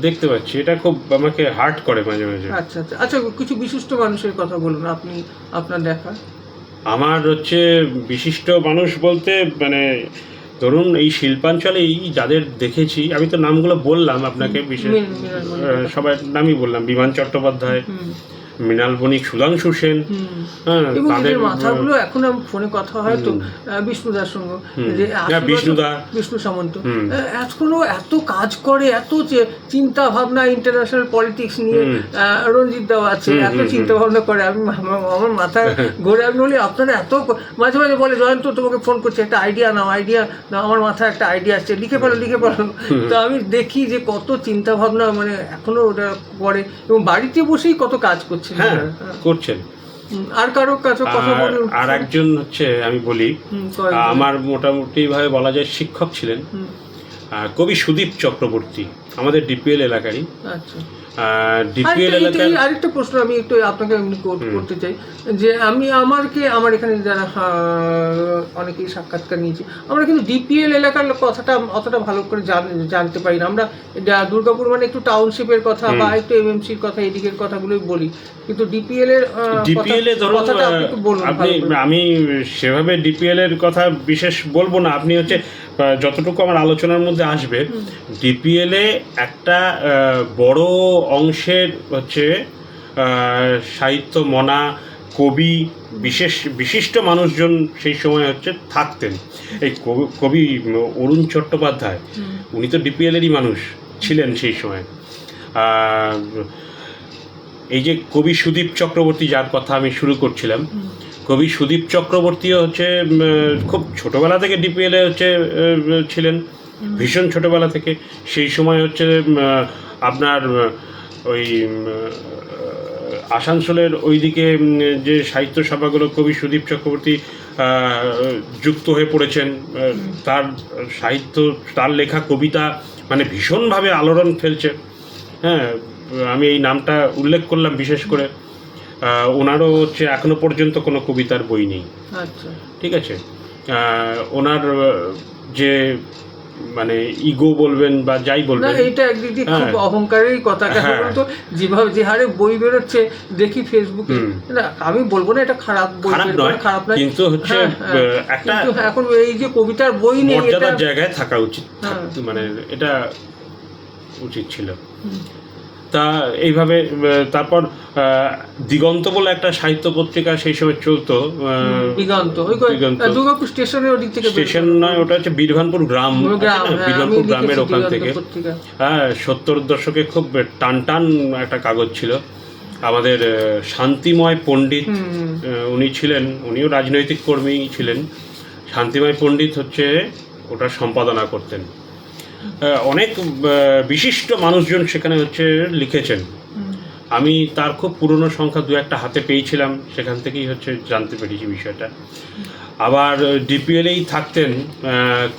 দেখতে পাচ্ছি, এটা খুব আমাকে হার্ট করে মাঝে মাঝে। আচ্ছা আচ্ছা আচ্ছা, কিছু বিশিষ্ট মানুষের কথা বলুন আপনি, আপনার দেখা। আমার হচ্ছে বিশিষ্ট মানুষ বলতে মানে ধরুন এই শিল্পাঞ্চলে যাদের দেখেছি, আমি তো নামগুলো বললাম আপনাকে, বিশেষ সবার নামই বললাম, বিমান চট্টোপাধ্যায়, মৃণাল বণিক, সুধাংশু সেন, তাদের মাথাগুলো এখন ফোনে কথা হয় তো বিষ্ণুদার সঙ্গে, যে বিষ্ণু সামন্ত এখনো এত কাজ করে, এত চিন্তা ভাবনা ইন্টারন্যাশনাল পলিটিক্স নিয়ে রঞ্জিত দাও আছে, এত চিন্তা ভাবনা করে। আমি আমার মাথা ঘুরে, আমি বলি আপনারা এত, মাঝে মাঝে বলে জয়ন্ত তোমাকে ফোন করছে, একটা আইডিয়া নাও, আমার মাথায় একটা আইডিয়া আসছে, লিখে পারো। তো আমি দেখি যে কত চিন্তা ভাবনা মানে এখনো ওটা করে, এবং বাড়িতে বসেই কত কাজ করছে। হ্যাঁ, করছেন। আর কারো কাছে কথা বলুন। আর একজন হচ্ছে আমি বলি, আমার মোটামুটি ভাবে বলা যায় শিক্ষক ছিলেন, কবি সুদীপ চক্রবর্তী, আমাদের ডিপিএল এলাকারই। আচ্ছা, ডিপিএল এলাকার আরেকটা প্রশ্ন আমি একটু আপনাকে করতে চাই, যে আমার এখানে যারা অনেকেই সাক্ষাৎকার নিয়েছি, আমরা কিন্তু ডিপিএল এলাকার কথাটা অতটা ভালো করে জানতে পারি না। আমরা দুর্গাপুর মানে একটু টাউনশিপের কথা বা একটু এমএমসির কথা, এদিকের কথাগুলোই বলি, কিন্তু ডিপিএল এর কথাটা একটু বলুন। আমি সেভাবে ডিপিএল এর কথা বিশেষ বলবো না, আপনি হচ্ছে যতটুকু আমার আলোচনার মধ্যে আসবে, ডিপিএল এ একটা বড় অংশের হচ্ছে সাহিত্য মনা, কবি, বিশিষ্ট মানুষজন সেই সময় হচ্ছে থাকতেন। এই কবি অরুণ চট্টোপাধ্যায়, উনি তো ডিপিএল এরই মানুষ ছিলেন সেই সময়। এই যে কবি সুদীপ চক্রবর্তী, যার কথা আমি শুরু করছিলাম, কবি সুদীপ চক্রবর্তীও হচ্ছে খুব ছোটবেলা থেকে ডিপিএল এ হচ্ছে ছিলেন, ভীষণ ছোটবেলা থেকে। সেই সময় হচ্ছে আপনার ওই আসানসোলের ওইদিকে যে সাহিত্য সভাগুলো কবি সুদীপ চক্রবর্তী যুক্ত হয়ে পড়েছেন, তার সাহিত্য, তার লেখা কবিতা মানে ভীষণভাবে আলোড়ন ফেলছে। হ্যাঁ, আমি এই নামটা উল্লেখ করলাম বিশেষ করে। ওনারও হচ্ছে এখনো পর্যন্ত কোনো কবিতার বই নেই। আচ্ছা, ঠিক আছে। ওনার যে মানে ইগো বলবেন বা যাই বলবেন, এইটা একদিক দিয়ে খুব অহংকারেরই কথা। তো যেভাবে যে হারে বই বেরোচ্ছে দেখি ফেসবুকে, আমি বলবো না এটা খারাপ নয়, কিন্তু হচ্ছে একটা এখন এই যে কবিতার বই নেই, মর্যাদার জায়গায় থাকা উচিত, মানে এটা উচিত ছিল। তা এইভাবে তারপর দিগন্ত বলে একটা সাহিত্য পত্রিকা সেই সময় চলতো, দিগন্ত দুর্গাপুর স্টেশনের ওদিক থেকে, স্টেশন নয়, ওটা হচ্ছে বীরভানপুর গ্রামের ওখান থেকে। হ্যাঁ, 70 দশকে খুব টান একটা কাগজ ছিল। আমাদের শান্তিময় পণ্ডিত উনি ছিলেন, উনিও রাজনৈতিক কর্মী ছিলেন। শান্তিময় পণ্ডিত হচ্ছে ওটা সম্পাদনা করতেন। অনেক বিশিষ্ট মানুষজন সেখানে হচ্ছে লিখেছেন। আমি তার খুব পুরনো সংখ্যা 2-1টা হাতে পেয়েছিলাম, সেখান থেকেই হচ্ছে জানতে পেরেছি বিষয়টা। আবার ডিপিএলেই থাকতেন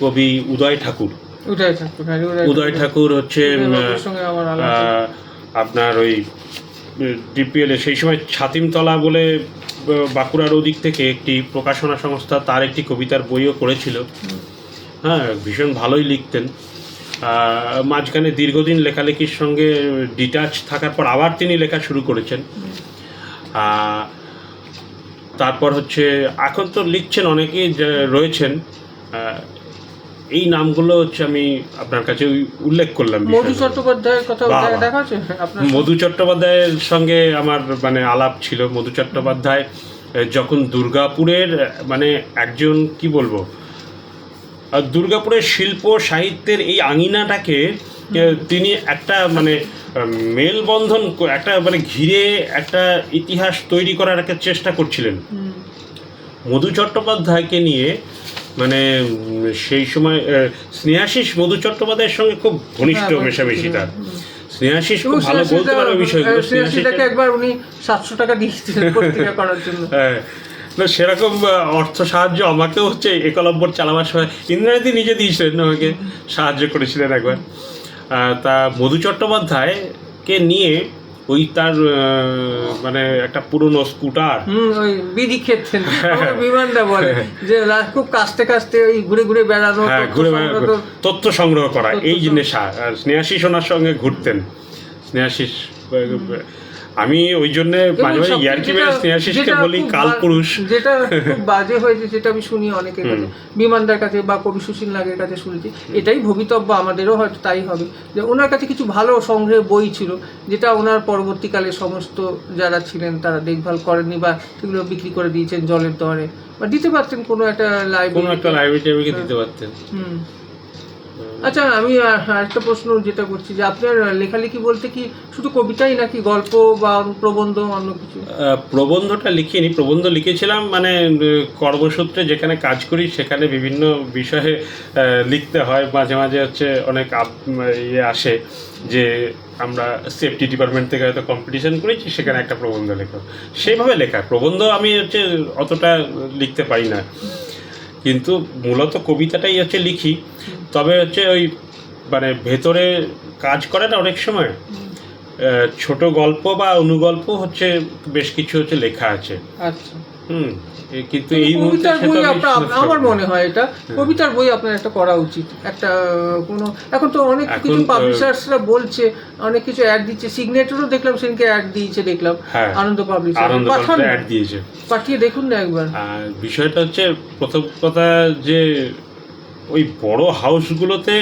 কবি উদয় ঠাকুর হচ্ছে আপনার ওই ডিপিএলে সেই সময় ছাতিমতলা বলে বাঁকুড়ার ওদিক থেকে একটি প্রকাশনা সংস্থা তার একটি কবিতার বইও করেছিল। হ্যাঁ, ভীষণ ভালোই লিখতেন। মাঝখানে দীর্ঘদিন লেখালেখির সঙ্গে ডিটাচ থাকার পর আবার তিনি লেখা শুরু করেছেন। তারপর হচ্ছে এখন তো লিখছেন অনেকেই রয়েছেন, এই নামগুলো হচ্ছে আমি আপনার কাছে উল্লেখ করলাম। মধু চট্টোপাধ্যায়ের কথা দেখা আছে? মধু চট্টোপাধ্যায়ের সঙ্গে আমার মানে আলাপ ছিল। মধু চট্টোপাধ্যায় যখন দুর্গাপুরের মানে একজন কি বলবো, দুর্গাপুরের শিল্প সাহিত্যের এই আঙিনাটাকে তিনি একটা মানে মেলবন্ধন, একটা মানে ঘিরে একটা ইতিহাস তৈরি করার একটা চেষ্টা করছিলেন। মধু চট্টোপাধ্যায়কে নিয়ে মানে সেই সময় স্নেহাশিস মধু চট্টোপাধ্যায়ের সঙ্গে খুব ঘনিষ্ঠ মেশামেশি তার। স্নেহাশিস খুব ভালো বলতে পারবে বিষয়গুলো। স্নেহাশিসটাকে একবার উনি 700 টাকা দিয়েছিলেন পত্রিকা করার জন্য। হ্যাঁ, না সেরকম অর্থ সাহায্য আমাকেও হচ্ছে একলব্বর চালাবার সময় ইন্দ্রাণীদি নিজে দিয়েছিলেন, আমাকে সাহায্য করেছিলেন একবার। তা মধু চট্টোপাধ্যায়কে নিয়ে ওই তার মানে একটা পুরনো স্কুটার, ওই বিড়ি খেতেন বিমানটা বলে যে খুব কাস্তে কাস্তে ওই ঘুরে ঘুরে বেড়ানো, তথ্য সংগ্রহ করা, এই নেশা। স্নেহাশিস ওনার সঙ্গে ঘুরতেন। স্নেহাশিস, আমি ওই জন্য মাঝে মাঝে ইয়ার্কি মেরে স্নেহাশিসকে বলি কালপুরুষ। যেটা খুব বাজে হয়েছে, যেটা আমি শুনি অনেকের কাছে, বিমানদার কাছে বা কবি সুশীল নাগের কাছে শুনেছি, এটাই ভবিতব্য আমাদেরও হয়তো তাই হবে, যে ওনার কাছে কিছু ভালো সংগ্রহের বই ছিল যেটা ওনার পরবর্তীকালে সমস্ত যারা ছিলেন তারা দেখভাল করেননি বা সেগুলো বিক্রি করে দিয়েছেন জলের দরে, বা দিতে পারতেন কোনো একটা লাইব্রেরিকে দিতে পারতেন। আচ্ছা, আমি আরেকটা প্রশ্ন যেটা করছি, যে আপনার লেখালেখি বলতে কি শুধু কবিতাই নাকি গল্প বা প্রবন্ধ অন্য কিছু? প্রবন্ধটা লিখিনি, প্রবন্ধ লিখেছিলাম মানে কর্মসূত্রে যেখানে কাজ করি সেখানে বিভিন্ন বিষয়ে লিখতে হয়। মাঝে মাঝে হচ্ছে অনেক ইয়ে আসে যে আমরা সেফটি ডিপার্টমেন্ট থেকে হয়তো কম্পিটিশন করেছি, সেখানে একটা প্রবন্ধ লেখো, সেইভাবে লেখা। প্রবন্ধ আমি হচ্ছে অতটা লিখতে পারি না, কিন্তু মূলত কবিতাটাই হচ্ছে লিখি। তবে হচ্ছে ওই মানে ভেতরে কাজ করে না অনেক সময়, ছোট গল্প বা অনুগল্প হচ্ছে বেশ কিছু হচ্ছে লেখা আছে। আচ্ছা, কিন্তু এই কবিতার বই আমার মনে হয় এটা কবিতার বই আপনার একটা করা উচিত। একটা কোনো এখন তো অনেক কিছু পাবলিশার্সরা বলছে, অনেক কিছু অ্যাড দিচ্ছে, সিগনেচারও দেখলাম সেদিনকে অ্যাড দিয়েছে, দেখলাম আনন্দ পাবলিশার অ্যাড দিয়েছে, পাঠিয়ে দেখুন না একবার। বিষয়টা হচ্ছে প্রথম কথা যে ওই বড় হাউসগুলোতে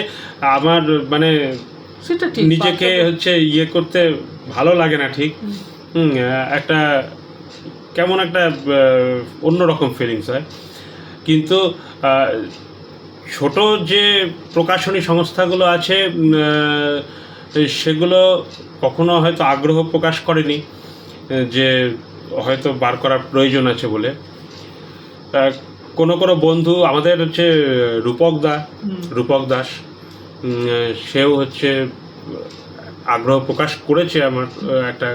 আমার মানে সেটা ঠিক নিজেকে হচ্ছে ইয়ে করতে ভালো লাগে না ঠিক। একটা কেমন একটা অন্যরকম ফিলিংস হয়। কিন্তু ছোট যে প্রকাশনী সংস্থাগুলো আছে সেগুলো কখনো হয়তো আগ্রহ প্রকাশ করেনি যে হয়তো বার করার প্রয়োজন আছে বলে। কোনো কোনো বন্ধু আমাদের হচ্ছে রূপক দাস, সেও হচ্ছে আগ্রহ প্রকাশ করেছে আমার একটা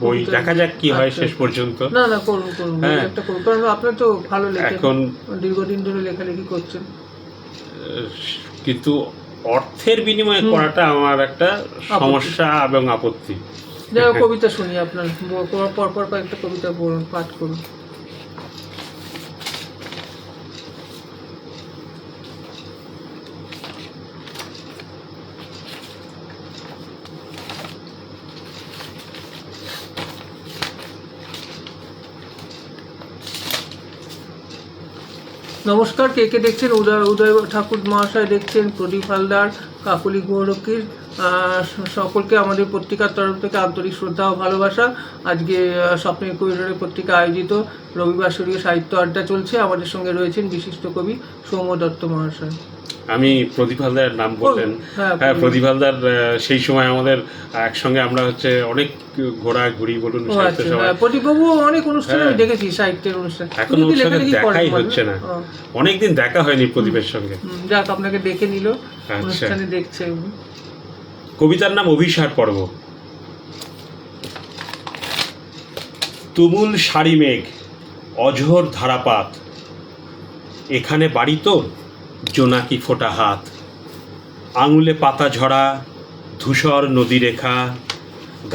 বই, দেখা যাক কি হয় শেষ পর্যন্ত। না করুন একটা করুন, কারণ আপনি তো ভালো লেখেন, এখন দীর্ঘদিন ধরে লেখালেখি করছেন। কিন্তু অর্থের বিনিময়ে করাটা আমার একটা সমস্যা এবং আপত্তি। যাই হোক, কবিতা শুনি আপনার, পরপর কয়েকটা কবিতা পাঠ করুন। নমস্কার, কে দেখছেন? উদয় ঠাকুর মহাশয় দেখছেন, প্রদীপ হালদার, কাকলি গৌরক্ষীর, সকলকে আমাদের পত্রিকার তরফ থেকে আন্তরিক শ্রদ্ধা ও ভালোবাসা। আজকে স্বপ্নের করিডোরে পত্রিকা আয়োজিত রবিবাসরীয় সাহিত্য আড্ডা চলছে। আমাদের সঙ্গে রয়েছেন বিশিষ্ট কবি সৌম্য দত্ত মহাশয়। আমি প্রদীপ হালদারের নাম বললেন। হ্যাঁ, প্রদীপ হালদার সেই সময় আমাদের একসঙ্গে আমরা হচ্ছে অনেক ঘোরাঘুরি বলুন, প্রদীপবাবু অনেক অনুষ্ঠানে দেখেছি, সাহিত্যের অনুষ্ঠান। এখন ওর সঙ্গে দেখাই হচ্ছে না, অনেকদিন দেখা হয়নি প্রদীপের সঙ্গে। যাক, আপনাকে দেখে নিল, অনুষ্ঠানে দেখছে। কবিতার নাম অভিসার পর্ব। তুমুল সারি মেঘ, অঝোর ধারাপাত, এখানে বাড়ি তো জোনাকি ফোটা হাত, আঙুলে পাতা ঝরা ধূসর নদী রেখা,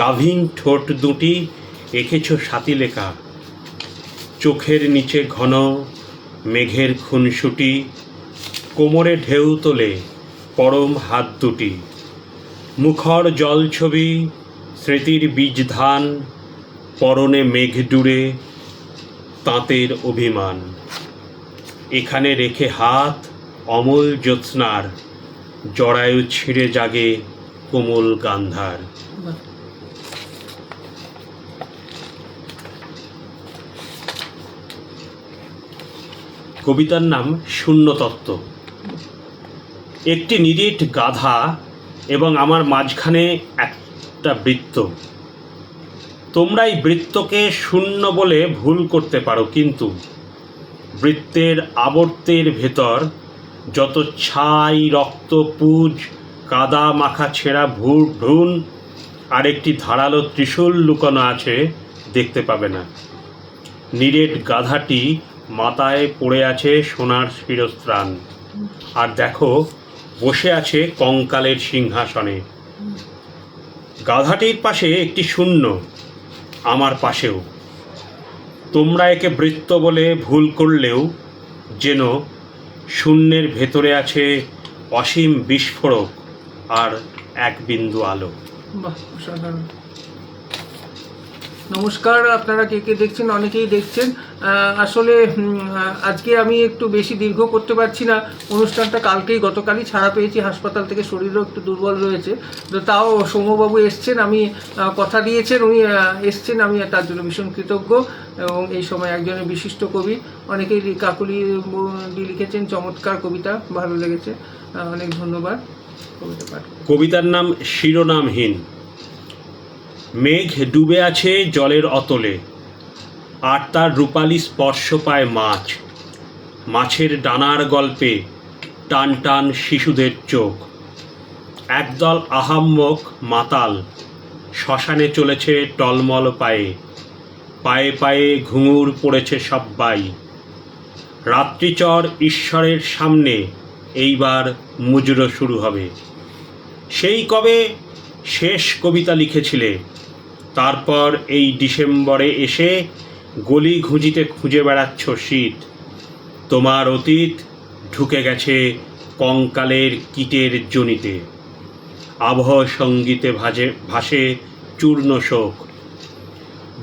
গাভীন ঠোঁট দুটি এঁকেছ সাথী লেখা, চোখের নিচে ঘন মেঘের খুনসুটি, কোমরে ঢেউ তোলে পরম হাত দুটি, মুখর জল ছবি স্মৃতির বীজ ধান, পরনে মেঘ ডুরে তাঁতের অভিমান, এখানে রেখে হাত অমল জ্যোৎস্নার, জরায়ু ছিঁড়ে জাগে কোমল গান্ধার। কবিতার নাম শূন্যতত্ত্ব। একটি নিরেট গাধা এবং আমার মাঝখানে একটা বৃত্ত। তোমরা এই বৃত্তকে শূন্য বলে ভুল করতে পারো, কিন্তু বৃত্তের আবর্তের ভেতর যত ছাই, রক্ত, পুজ, কাদা মাখা ছেঁড়া ভ্রূণ আর একটি ধারালো ত্রিশূল লুকানো আছে, দেখতে পাবে না। নিরেট গাধাটি মাথায় পড়ে আছে সোনার শিরস্ত্রাণ, আর দেখো বসে আছে কঙ্কালের সিংহাসনে। গাধাটির পাশে একটি শূন্য, আমার পাশেও। তোমরা একে বৃত্ত বলে ভুল করলেও যেন শূন্যের ভেতরে আছে অসীম বিস্ফোরক আর এক বিন্দু আলো। বাহ, অসাধারণ। নমস্কার, আপনারা কে কে দেখছেন? অনেকেই দেখছেন। আসলে আজকে আমি একটু বেশি দীর্ঘ করতে পারছি না। অনুষ্ঠানটা গতকালই ছাড়া পেয়েছি হাসপাতাল থেকে, শরীরও একটু দুর্বল রয়েছে। তো তাও সৌম্যবাবু এসছেন, আমি কথা দিয়েছেন, উনি এসছেন, আমি তার জন্য ভীষণ কৃতজ্ঞ। এবং এই সময় একজনের বিশিষ্ট কবি, অনেকেই কাকুলি লিখেছেন চমৎকার কবিতা, ভালো লেগেছে, অনেক ধন্যবাদ। কবিতা পাঠ। কবিতার নাম শিরোনামহীন। মেঘ ডুবে আছে জলের অতলে, আর তার রূপালী স্পর্শ পায় মাছ। মাছের ডানার গল্পে টান টান শিশুদের চোখ। একদল আহাম্মক মাতাল শ্মশানে চলেছে টলমল পায়ে, পায়ে পায়ে ঘুঙুর পড়েছে সব্বাই। রাত্রিচর ঈশ্বরের সামনে এইবার মুজরো শুরু হবে। সেই কবে শেষ কবিতা লিখেছিলে, তারপর এই ডিসেম্বরে এসে গলি ঘুঁজিতে খুঁজে বেড়াচ্ছ শীত। তোমার অতীত ঢুকে গেছে কঙ্কালের কীটের জনিতে। আবহ সঙ্গীতে ভাসে চূর্ণ শোক।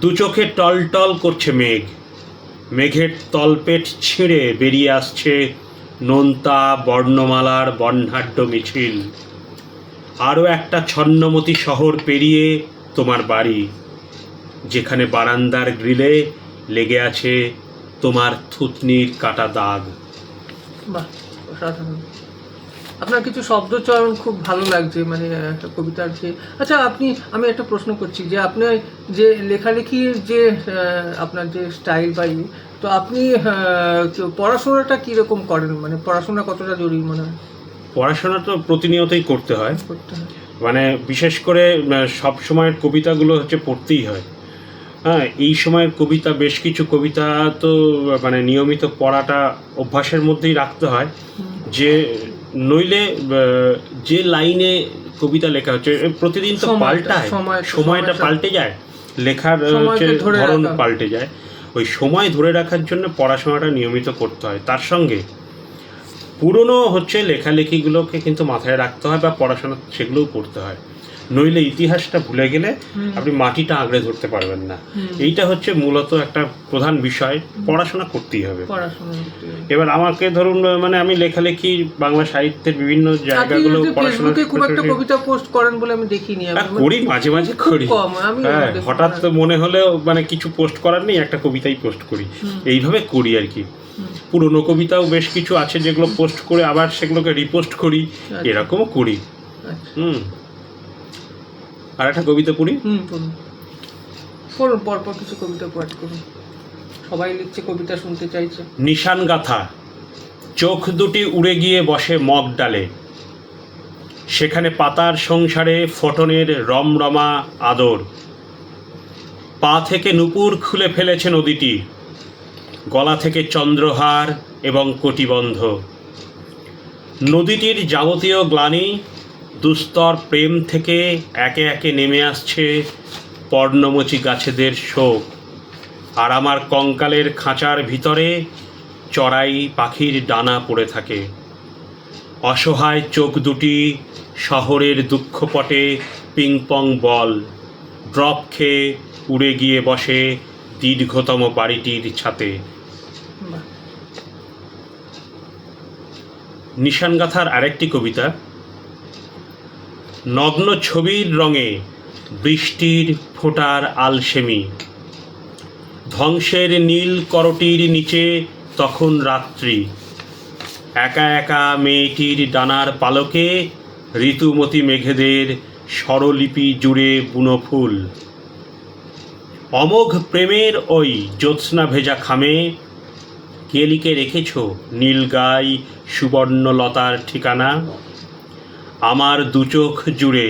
দু চোখে টলটল করছে মেঘ। মেঘের তলপেট ছিঁড়ে বেরিয়ে আসছে নোনতা বর্ণমালার বর্ণাঢ্য মিছিল। আরও একটা ছন্নমতি শহর পেরিয়ে তোমার বাড়ি, যেখানে বারান্দার গ্রিলে লেগে আছে তোমার থুতনির কাটা দাগ। বাহ, অসাধারণ। আপনার কিছু শব্দচয়ন খুব ভালো লাগছে, মানে একটা কবিতার যে। আচ্ছা, আমি একটা প্রশ্ন করছি, যে আপনি যে লেখালেখির যে আপনার যে স্টাইল বা তো আপনি পড়াশোনাটা কীরকম করেন? মানে পড়াশোনা কতটা জরুরি মনে হয়? পড়াশোনা তো প্রতিনিয়তই করতে হয়, মানে বিশেষ করে সব সময়ের কবিতাগুলো হচ্ছে পড়তেই হয়। হ্যাঁ, এই সময়ের কবিতা, বেশ কিছু কবিতা তো মানে নিয়মিত পড়াটা অভ্যাসের মধ্যেই রাখতে হয়, যে নইলে যে লাইনে কবিতা লেখা হচ্ছে প্রতিদিন তো পাল্টায়, সময়টা পাল্টে যায়, লেখার ধরন পাল্টে যায়। ওই সময় ধরে রাখার জন্য পড়াশোনাটা নিয়মিত করতে হয়। তার সঙ্গে পুরনো লেখালেখিগুলোকে কিন্তু মাথায় রাখতে হয়, বা পড়াশোনা সেগুলোও করতে হয়। নইলে ইতিহাসটা ভুলে গেলে আপনি মাটিটা আঁকড়ে ধরতে পারবেন না। এইটা হচ্ছে মূলত একটা প্রধান বিষয়, পড়াশোনা করতেই হবে। এবার আমাকে ধরুন, মানে আমি লেখালেখি বাংলা সাহিত্যের বিভিন্ন জায়গাগুলো পড়াশোনা খুব একটা কবিতা পোস্ট করেন বলে আমি দেখিনি। করি, মাঝে মাঝে করি। হ্যাঁ, হঠাৎ মনে হলেও মানে কিছু পোস্ট করার নেই, একটা কবিতাই পোস্ট করি, এইভাবে করি আর কি। পুরনো কবিতাও বেশ কিছু আছে যেগুলো পোস্ট করে আবার সেগুলোকে রিপোস্ট করি, এরকমও করি। আর একটা কবিতা পড়ি। পরপর কিছু কবিতা পাঠ করুন, সবাই লিখছে, কবিতা শুনতে চাইছে। নিশান গাথা। চোখ দুটি উড়ে গিয়ে বসে মগ ডালে, সেখানে পাতার সংসারে ফটনের রমরমা আদর। পা থেকে নুপুর খুলে ফেলেছে নদীটি, গলা থেকে চন্দ্রহার এবং কটিবন্ধ। নদীটির যাবতীয় গ্লানি, দুস্তর প্রেম থেকে একে একে নেমে আসছে পর্ণমোচী গাছেদের শোক। আর আমার কঙ্কালের খাঁচার ভিতরে চড়াই পাখির ডানা পড়ে থাকে। অসহায় চোখ দুটি শহরের দুঃখপটে পিংপং বল, ড্রপ খেয়ে উড়ে গিয়ে বসে দীর্ঘতম বাড়িটির ছাতে। নিশানগাথার আরেকটি কবিতা। নগ্ন ছবির রঙে বৃষ্টির ফোঁটার আলসেমি, ধ্বংসের নীল করটির নিচে তখন রাত্রি। একা একা মেয়েটির ডানার পালকে ঋতুমতী মেঘেদের স্বরলিপি জুড়ে বুনো ফুল। অমোঘ প্রেমের ওই জ্যোৎস্না ভেজা খামে কে লিখে রেখেছ নীলগাই সুবর্ণলতার ঠিকানা? আমার দুচোখ জুড়ে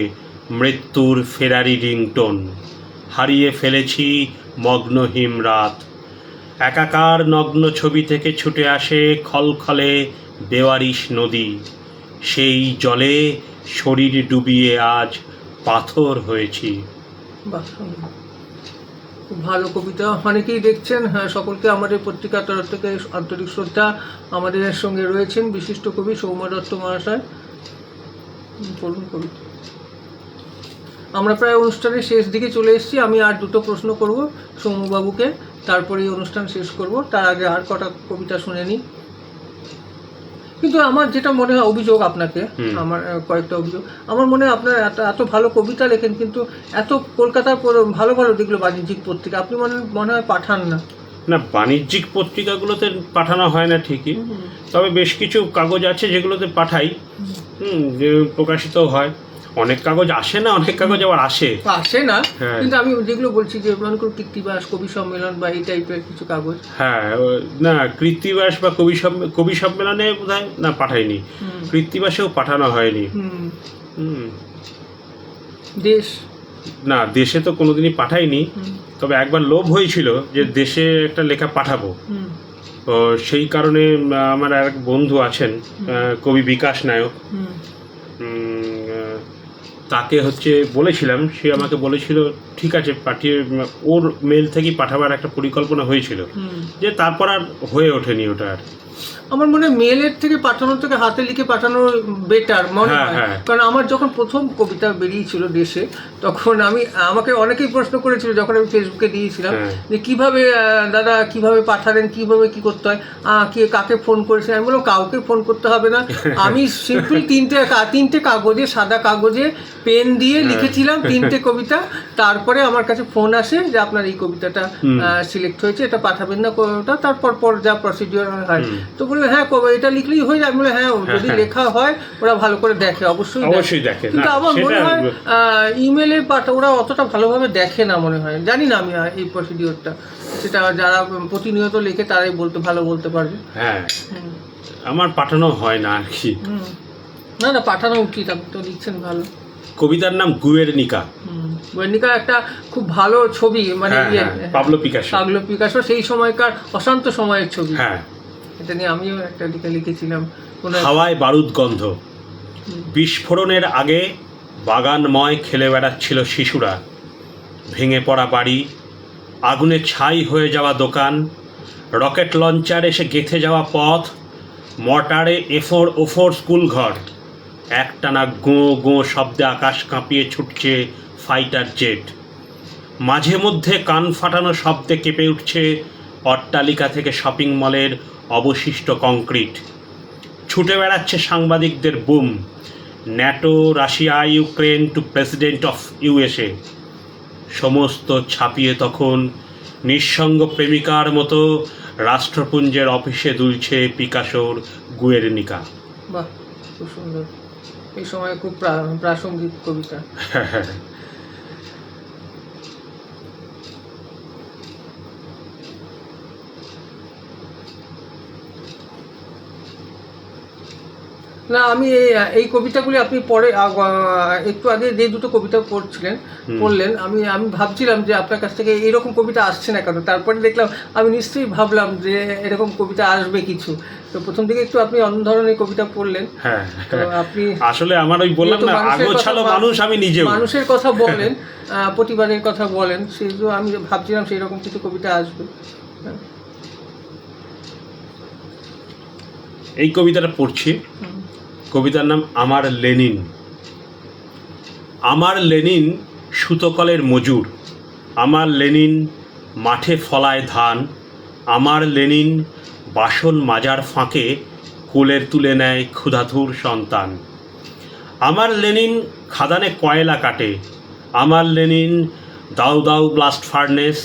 মৃত্যুর ফেরারি রিংটোন, হারিয়ে ফেলেছি মগ্নহীন রাত। একাকার নগ্ন ছবি থেকে ছুটে আসে খলখলে বেওয়ারিশ নদী, সেই জলে শরীর ডুবিয়ে আজ পাথর হয়েছি। বাহ, খুব ভালো কবিতা। অনেকেই দেখছেন। হ্যাঁ, সকলকে আমাদের পত্রিকার তরফ থেকে আন্তরিক শ্রদ্ধা। আমাদের সঙ্গে রয়েছেন বিশিষ্ট কবি সৌম্য দত্ত মহাশয়। পড়ুন কবিতা। আমরা প্রায় অনুষ্ঠানের শেষ দিকে চলে এসেছি। আমি আর দুটো প্রশ্ন করব সৌম্যবাবুকে, তারপরে এই অনুষ্ঠান শেষ করব। তার আগে আর কটা কবিতা শুনে নিই। কিন্তু আমার যেটা মনে হয় অভিযোগ আপনাকে, আমার কয়েকটা অভিযোগ। আমার মনে হয় আপনার এত ভালো কবিতা লেখেন, কিন্তু এত কলকাতার ভালো ভালো যেগুলো বাণিজ্যিক পত্রিকা আপনি মনে হয় পাঠান না। না, বাণিজ্যিক পত্রিকাগুলোতে পাঠানো হয় না ঠিকই, তবে বেশ কিছু কাগজ আছে যেগুলোতে পাঠাই, যে প্রকাশিত হয়। অনেক কাগজ আসে না, অনেক কাগজ আবার আসে না। হ্যাঁ। কিন্তু আমি যেগুলো বলছি যে মনে করুন কৃত্তিবাস, কবি সম্মেলন বা এই টাইপের কিছু কাগজ। হ্যাঁ, না কৃত্তিবাস বা কবি সম্মেলনে বোধহয় না পাঠাইনি, কৃত্তিবাসেও পাঠানো হয়নি। দেশ, না দেশে তো কোনোদিনই পাঠাইনি, তবে একবার লোভ হয়েছিল যে দেশে একটা লেখা পাঠাবো। তো সেই কারণে আমার এক বন্ধু আছেন কবি বিকাশ নায়ক, তাকে বলেছিলাম, সে আমাকে বলেছিল ঠিক আছে পাঠিয়ে, ওর মেল থেকেই পাঠাবার একটা পরিকল্পনা হয়েছিল, যে তারপর আর হয়ে ওঠেনি ওটা। আর আমার মনে হয় মেলের থেকে পাঠানোর থেকে হাতে লিখে পাঠানো বেটার মনে হয়। কারণ আমার যখন প্রথম কবিতা বেরিয়েছিল দেশে, তখন আমাকে অনেকেই প্রশ্ন করেছিল যখন আমি ফেসবুকে দিয়েছিলাম যে কিভাবে দাদা কিভাবে পাঠালেন, কিভাবে কি করতে হয়, কাকে ফোন করেছেন। আমি বললাম কাউকে ফোন করতে হবে না, আমি সিম্পল তিনটে কাগজে, সাদা কাগজে পেন দিয়ে লিখেছিলাম 3টে কবিতা। তারপরে আমার কাছে ফোন আসে যে আপনার এই কবিতাটা সিলেক্ট হয়েছে, এটা পাঠাবেন না কবিতা, তারপর যা প্রসিডিওর হয়। তো বললো হ্যাঁ এটা লিখলেই হয়ে যায়। বলে হ্যাঁ, যদি লেখা হয় ওরা ভালো করে দেখে, অবশ্যই দেখে। কিন্তু আমার মনে হয় ইমেলে ওরা অতটা ভালোভাবে দেখে না মনে হয়, জানি না আমি এই প্রসিডিওরটা, সেটা যারা প্রতিনিয়ত লেখে তারাই ভালো বলতে পারবে। হ্যাঁ, আমার পাঠানো হয় না আর কি। না পাঠানো উচিত, আপনি তো লিখছেন ভালো। কবিতার নাম গুয়েরনিকা। গুয়েরনিকা একটা খুব ভালো ছবি, মানে পাবলো পিকাসো সেই সময়কার অশান্ত সময়ের ছবি। হ্যাঁ, এটা নিয়ে আমিও একটা লিখেছিলাম। হাওয়ায় বারুদ গন্ধ, বিস্ফোরণের আগে বাগানময় খেলে বেড়াচ্ছিল শিশুরা। ভেঙে পড়া বাড়ি, আগুনে ছাই হয়ে যাওয়া দোকান, রকেট লঞ্চার এসে গেঁথে যাওয়া পথ, মর্টারে ওফোর স্কুল ঘর, একটানা গোঁ শব্দে আকাশ কাঁপিয়ে ছুটছে ফাইটার জেট। মাঝে মধ্যে কান ফাটানো শব্দে কেঁপে উঠছে অট্টালিকা থেকে শপিং মলের অবশিষ্ট কংক্রিট। ছুটে বেড়াচ্ছে সাংবাদিকদের broom, NATO, Russia, Ukraine to president of USA. সমস্ত ছাপিয়ে তখন নিঃসঙ্গ প্রেমিকার মতো রাষ্ট্রপুঞ্জের অফিসে দুলছে পিকাসোর গুয়েরনিকা। বাহ, খুব সুন্দর। এই সময় খুব প্রাসঙ্গিক কবিতা। না, আমি এই কবিতাগুলি আপনি পরে একটু আগে যে দুটো কবিতা পড়লেন, আমি ভাবছিলাম যে আপনার কাছ থেকে এরকম কবিতা আসছে না কেন। তারপরে দেখলাম, আমি নিশ্চয়ই ভাবলাম যে এরকম কবিতা আসবে কিছু। তো প্রথম দিকে একটু আপনি অন্য ধরনের কবিতা পড়লেন। হ্যাঁ, তো আপনি আসলে আমার ওই বললাম না, আগোছালো মানুষ, আমি নিজেও মানুষের কথা বলেন, প্রতিবাদের কথা বলেন, সেই জন্য আমি ভাবছিলাম সেই রকম কিছু কবিতা আসবে। এই কবিতাটা পড়ছি। কবিতার নাম আমার লেনিন। আমার লেনিন সুতোকলের মজুর, আমার লেনিন মাঠে ফলায় ধান, আমার লেনিন বাসন মাজার ফাঁকে কোলের তুলে নেয় ক্ষুধাতুর সন্তান। আমার লেনিন খাদানে কয়লা কাটে, আমার লেনিন দাউ দাউ ব্লাস্ট ফার্নেস,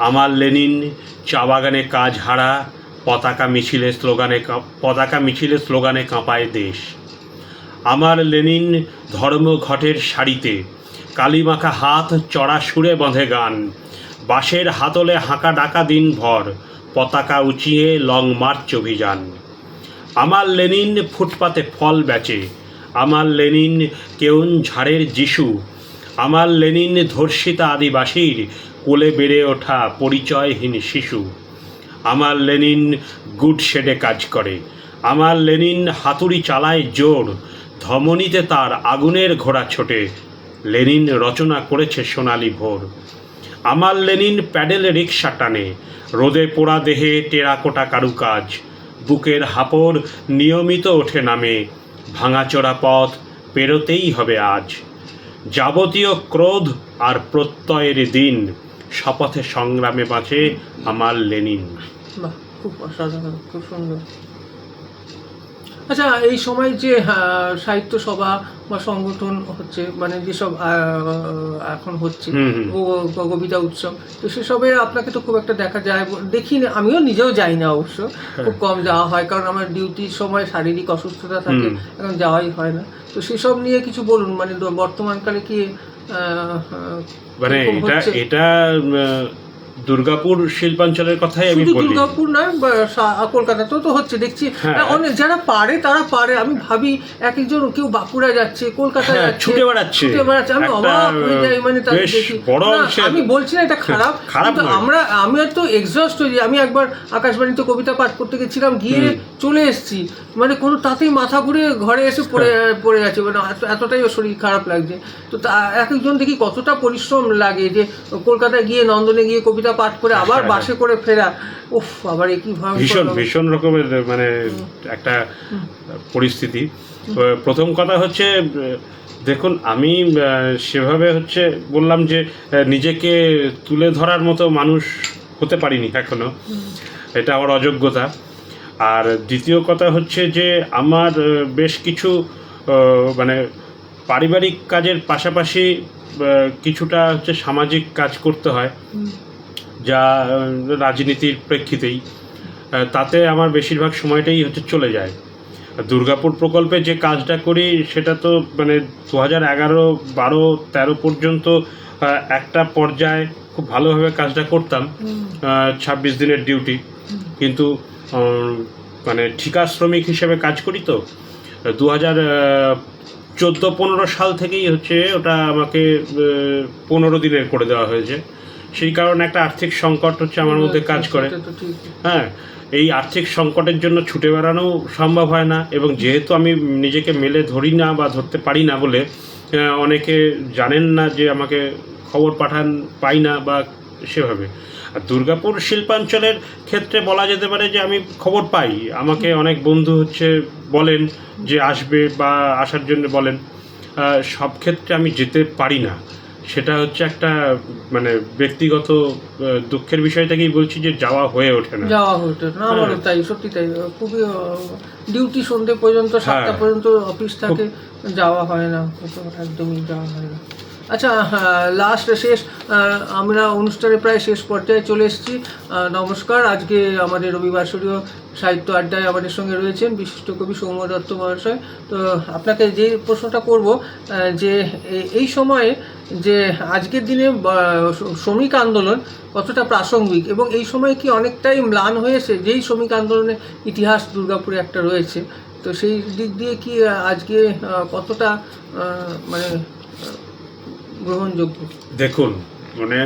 আমার লেনিন চা বাগানে কাজ হারা পতাকা মিছিলে স্লোগানে কাঁপায় দেশ। আমার লেনিন ধর্মঘটের শাড়িতে, কালিমাখা হাত চড়া সুরে বাঁধে গান, বাঁশের হাতলে হাঁকা ডাকা দিন ভর, পতাকা উঁচিয়ে লং মার্চ অভিযান। আমার লেনিন ফুটপাতে ফল বেচে, আমার লেনিন কেওনঝাড়ের যিশু, আমার লেনিন ধর্ষিতা আদিবাসীর কোলে বেড়ে ওঠা পরিচয়হীন শিশু। আমার লেনিন গুড শেডে কাজ করে, আমার লেনিন হাতুড়ি চালায় জোর, ধমনীতে তার আগুনের ঘোড়া ছোটে, লেনিন রচনা করেছে সোনালি ভোর। আমার লেনিন প্যাডেল রিক্সা টানে, রোদে পোড়া দেহে টেরাকোটা কারুকাজ, বুকের হাপড় নিয়মিত ওঠে নামে, ভাঙাচোরা পথ পেরোতেই হবে আজ। যাবতীয় ক্রোধ আর প্রত্যয়ের দিন, শপথে সংগ্রামে বাঁচে আমার লেনিন। বাহ, খুব অসাধারণ, খুব সুন্দর। আচ্ছা, এই সময় যে সাহিত্য সভা বা সংগঠন হচ্ছে, মানে যেসব এখন হচ্ছে ও কবিতা উৎসব, তো সেসবে আপনাকে তো খুব একটা দেখা যায় দেখি না, আমিও নিজেও যাই না অবশ্য, খুব কম যাওয়া হয়, কারণ আমার ডিউটির সময় শারীরিক অসুস্থতা থাকে, এখন যাওয়াই হয় না। তো সেসব নিয়ে কিছু বলুন, মানে বর্তমানকালে কি মানে এটা দুর্গাপুর শিল্পাঞ্চলের কথাই আমি বলি। দুর্গাপুর নয়, কলকাতাতেও তো হচ্ছে দেখছি, অনেক যারা পারে তারা পারে। আমি ভাবি এক একজন, কেউ বাঁকুড়া যাচ্ছে, কলকাতায় যাচ্ছে, ছুটে বেড়াচ্ছে, আমি অবাক হয়ে যাই। মানে তাদের দেখি, আমি বলছি না এটা খারাপ, কিন্তু আমি তো এক্সস্ট হয়ে যাই। আমি একবার আকাশবাণীতে কবিতা পাঠ করতে গেছিলাম, গিয়ে চলে এসেছি, মানে কোনো তাতেই মাথা ঘুরে ঘরে এসে পড়ে গেছে, মানে এতটাই শরীর খারাপ লাগছে। তো এক একজন দেখি কতটা পরিশ্রম লাগে, যে কলকাতায় গিয়ে নন্দনে গিয়ে কবিতা পাঠ করে আবার বাসে করে ফেরা, উফ, আবার কি ভীষণ রকমের মানে একটা পরিস্থিতি। প্রথম কথা হচ্ছে, দেখুন আমি সেভাবে হচ্ছে বললাম যে নিজেকে তুলে ধরার মতো মানুষ হতে পারিনি এখনো, এটা আমার অযোগ্যতা। আর দ্বিতীয় কথা হচ্ছে যে আমার বেশ কিছু মানে পারিবারিক কাজের পাশাপাশি কিছুটা হচ্ছে সামাজিক কাজ করতে হয়, যা রাজনীতির প্রেক্ষিতেই, তাতে আমার বেশিরভাগ সময়টাই হচ্ছে চলে যায়। দুর্গাপুর প্রকল্পে যে কাজটা করি সেটা তো মানে 2011, 12, 13 পর্যন্ত একটা পর্যায়ে খুব ভালোভাবে কাজটা করতাম, 26 দিনের ডিউটি, কিন্তু মানে ঠিকা শ্রমিক হিসেবে কাজ করি। তো 2014-15 সাল থেকেই হচ্ছে ওটা আমাকে 15 দিনের করে দেওয়া হয়েছে। সেই কারণে একটা আর্থিক সংকট হচ্ছে আমার মধ্যে কাজ করে। হ্যাঁ, এই আর্থিক সংকটের জন্য ছুটে বেড়ানো সম্ভব হয় না, এবং যেহেতু আমি নিজেকে মেলে ধরি না বা ধরতে পারি না বলে অনেকে জানেন না যে আমাকে খবর পাই না বা সেভাবে। আর দুর্গাপুর শিল্পাঞ্চলের ক্ষেত্রে বলা যেতে পারে যে আমি খবর পাই, আমাকে অনেক বন্ধু হচ্ছে বলেন যে আসবে বা আসার জন্য বলেন, সব ক্ষেত্রে আমি যেতে পারি না। সেটা হচ্ছে একটা মানে ব্যক্তিগত দুঃখের বিষয় থেকেই বলছি যে যাওয়া হয়ে ওঠে না। আমারও তাই, সত্যি তাই, খুবই ডিউটি সন্ধ্যে পর্যন্ত, 7টা পর্যন্ত অফিস থাকে, যাওয়া হয় না, একদমই যাওয়া হয় না। আচ্ছা, লাস্ট শেষ, আমরা অনুষ্ঠানের প্রায় শেষ পর্যায়ে চলে এসেছি। নমস্কার, আজকে আমাদের রবিবাসরীয় সাহিত্য আড্ডায় আমাদের সঙ্গে রয়েছেন বিশিষ্ট কবি সৌম্য দত্ত মহাশয়। তো আপনাকে যে প্রশ্নটা করব, যে এই সময়ে যে আজকের দিনে শ্রমিক আন্দোলন কতটা প্রাসঙ্গিক, এবং এই সময় কি অনেকটাই ম্লান হয়েছে, যেই শ্রমিক আন্দোলনের ইতিহাস দুর্গাপুরে একটা রয়েছে, তো সেই দিক দিয়ে কি আজকে কতটা মানে গ্রহণযোগ্য? দেখুন, মানে